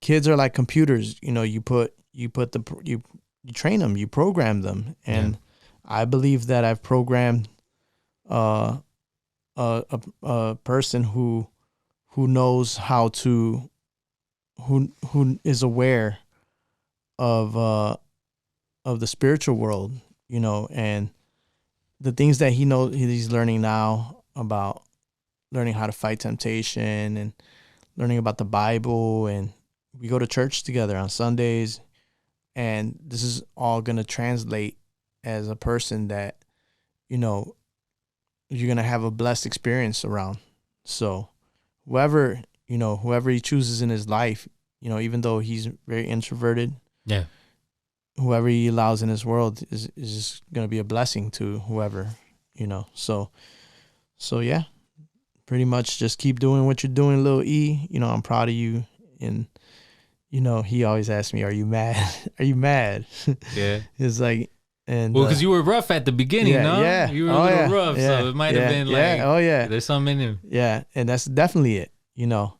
kids are like computers. You train them, you program them, and I believe that I've programmed a person who knows how to, who is aware of the spiritual world, and the things that he knows he's learning now, about learning how to fight temptation and learning about the Bible, and we go to church together on Sundays, and this is all going to translate as a person that, you're going to have a blessed experience around. So whoever he chooses in his life, even though he's very introverted, whoever he allows in his world is just going to be a blessing to whoever, so yeah, pretty much just keep doing what you're doing, Lil E. I'm proud of you. And, he always asks me, are you mad? Are you mad? Yeah. It's like, And Well, because you were rough at the beginning, yeah, no? yeah. You were Oh, a little yeah, rough, yeah, so it might yeah, have been yeah, like, oh yeah, there's something in him. yeah, and that's definitely it. You know,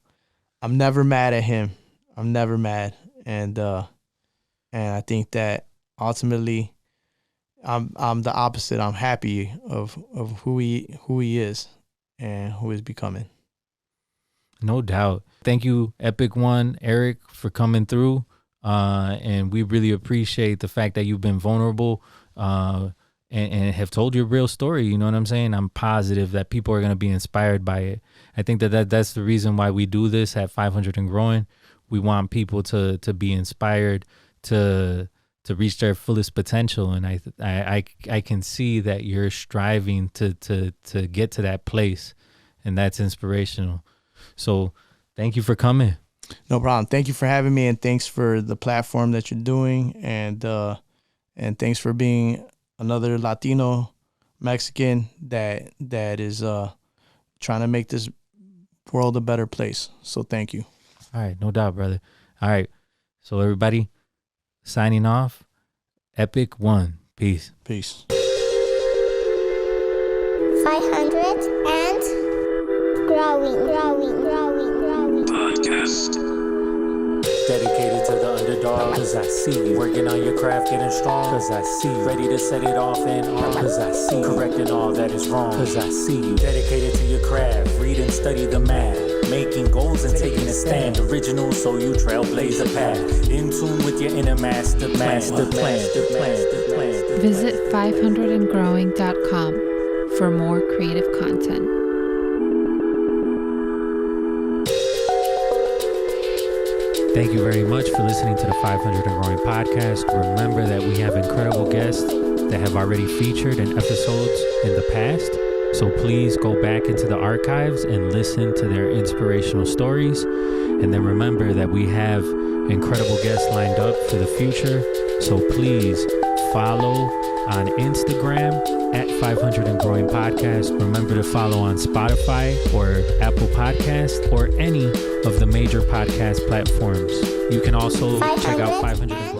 I'm never mad at him. I'm never mad, and I think that ultimately, I'm the opposite. I'm happy of who he is and who he's becoming. No doubt. Thank you, EPIK ONE, Eric, for coming through. And we really appreciate the fact that you've been vulnerable and have told your real story. You know what I'm saying? I'm positive that people are going to be inspired by it. I think that's the reason why we do this at 500 and growing. We want people to be inspired to reach their fullest potential. And I can see that you're striving to get to that place, and that's inspirational. So thank you for coming. No problem. Thank you for having me, and thanks for the platform that you're doing, and thanks for being another Latino Mexican that is trying to make this world a better place. So thank you. All right, no doubt, brother. All right, so everybody, signing off. EPIK ONE. Peace. Peace. 500 and growing. Podcast. Dedicated to the underdog, cause I see you working on your craft, getting strong, cause I see you ready to set it off and on, cause I see you correcting all that is wrong, cause I see you dedicated to your craft, read and study the math, making goals and taking a stand, original, so you trailblaze a path, in tune with your inner master plan. Visit 500andgrowing.com for more creative content. Thank you very much for listening to the 500 and Growing podcast. Remember that we have incredible guests that have already featured in episodes in the past. So please go back into the archives and listen to their inspirational stories. And then remember that we have incredible guests lined up for the future. So please follow on Instagram at 500 and Growing Podcast. Remember to follow on Spotify or Apple Podcast or any of the major podcast platforms. You can also check out 500 and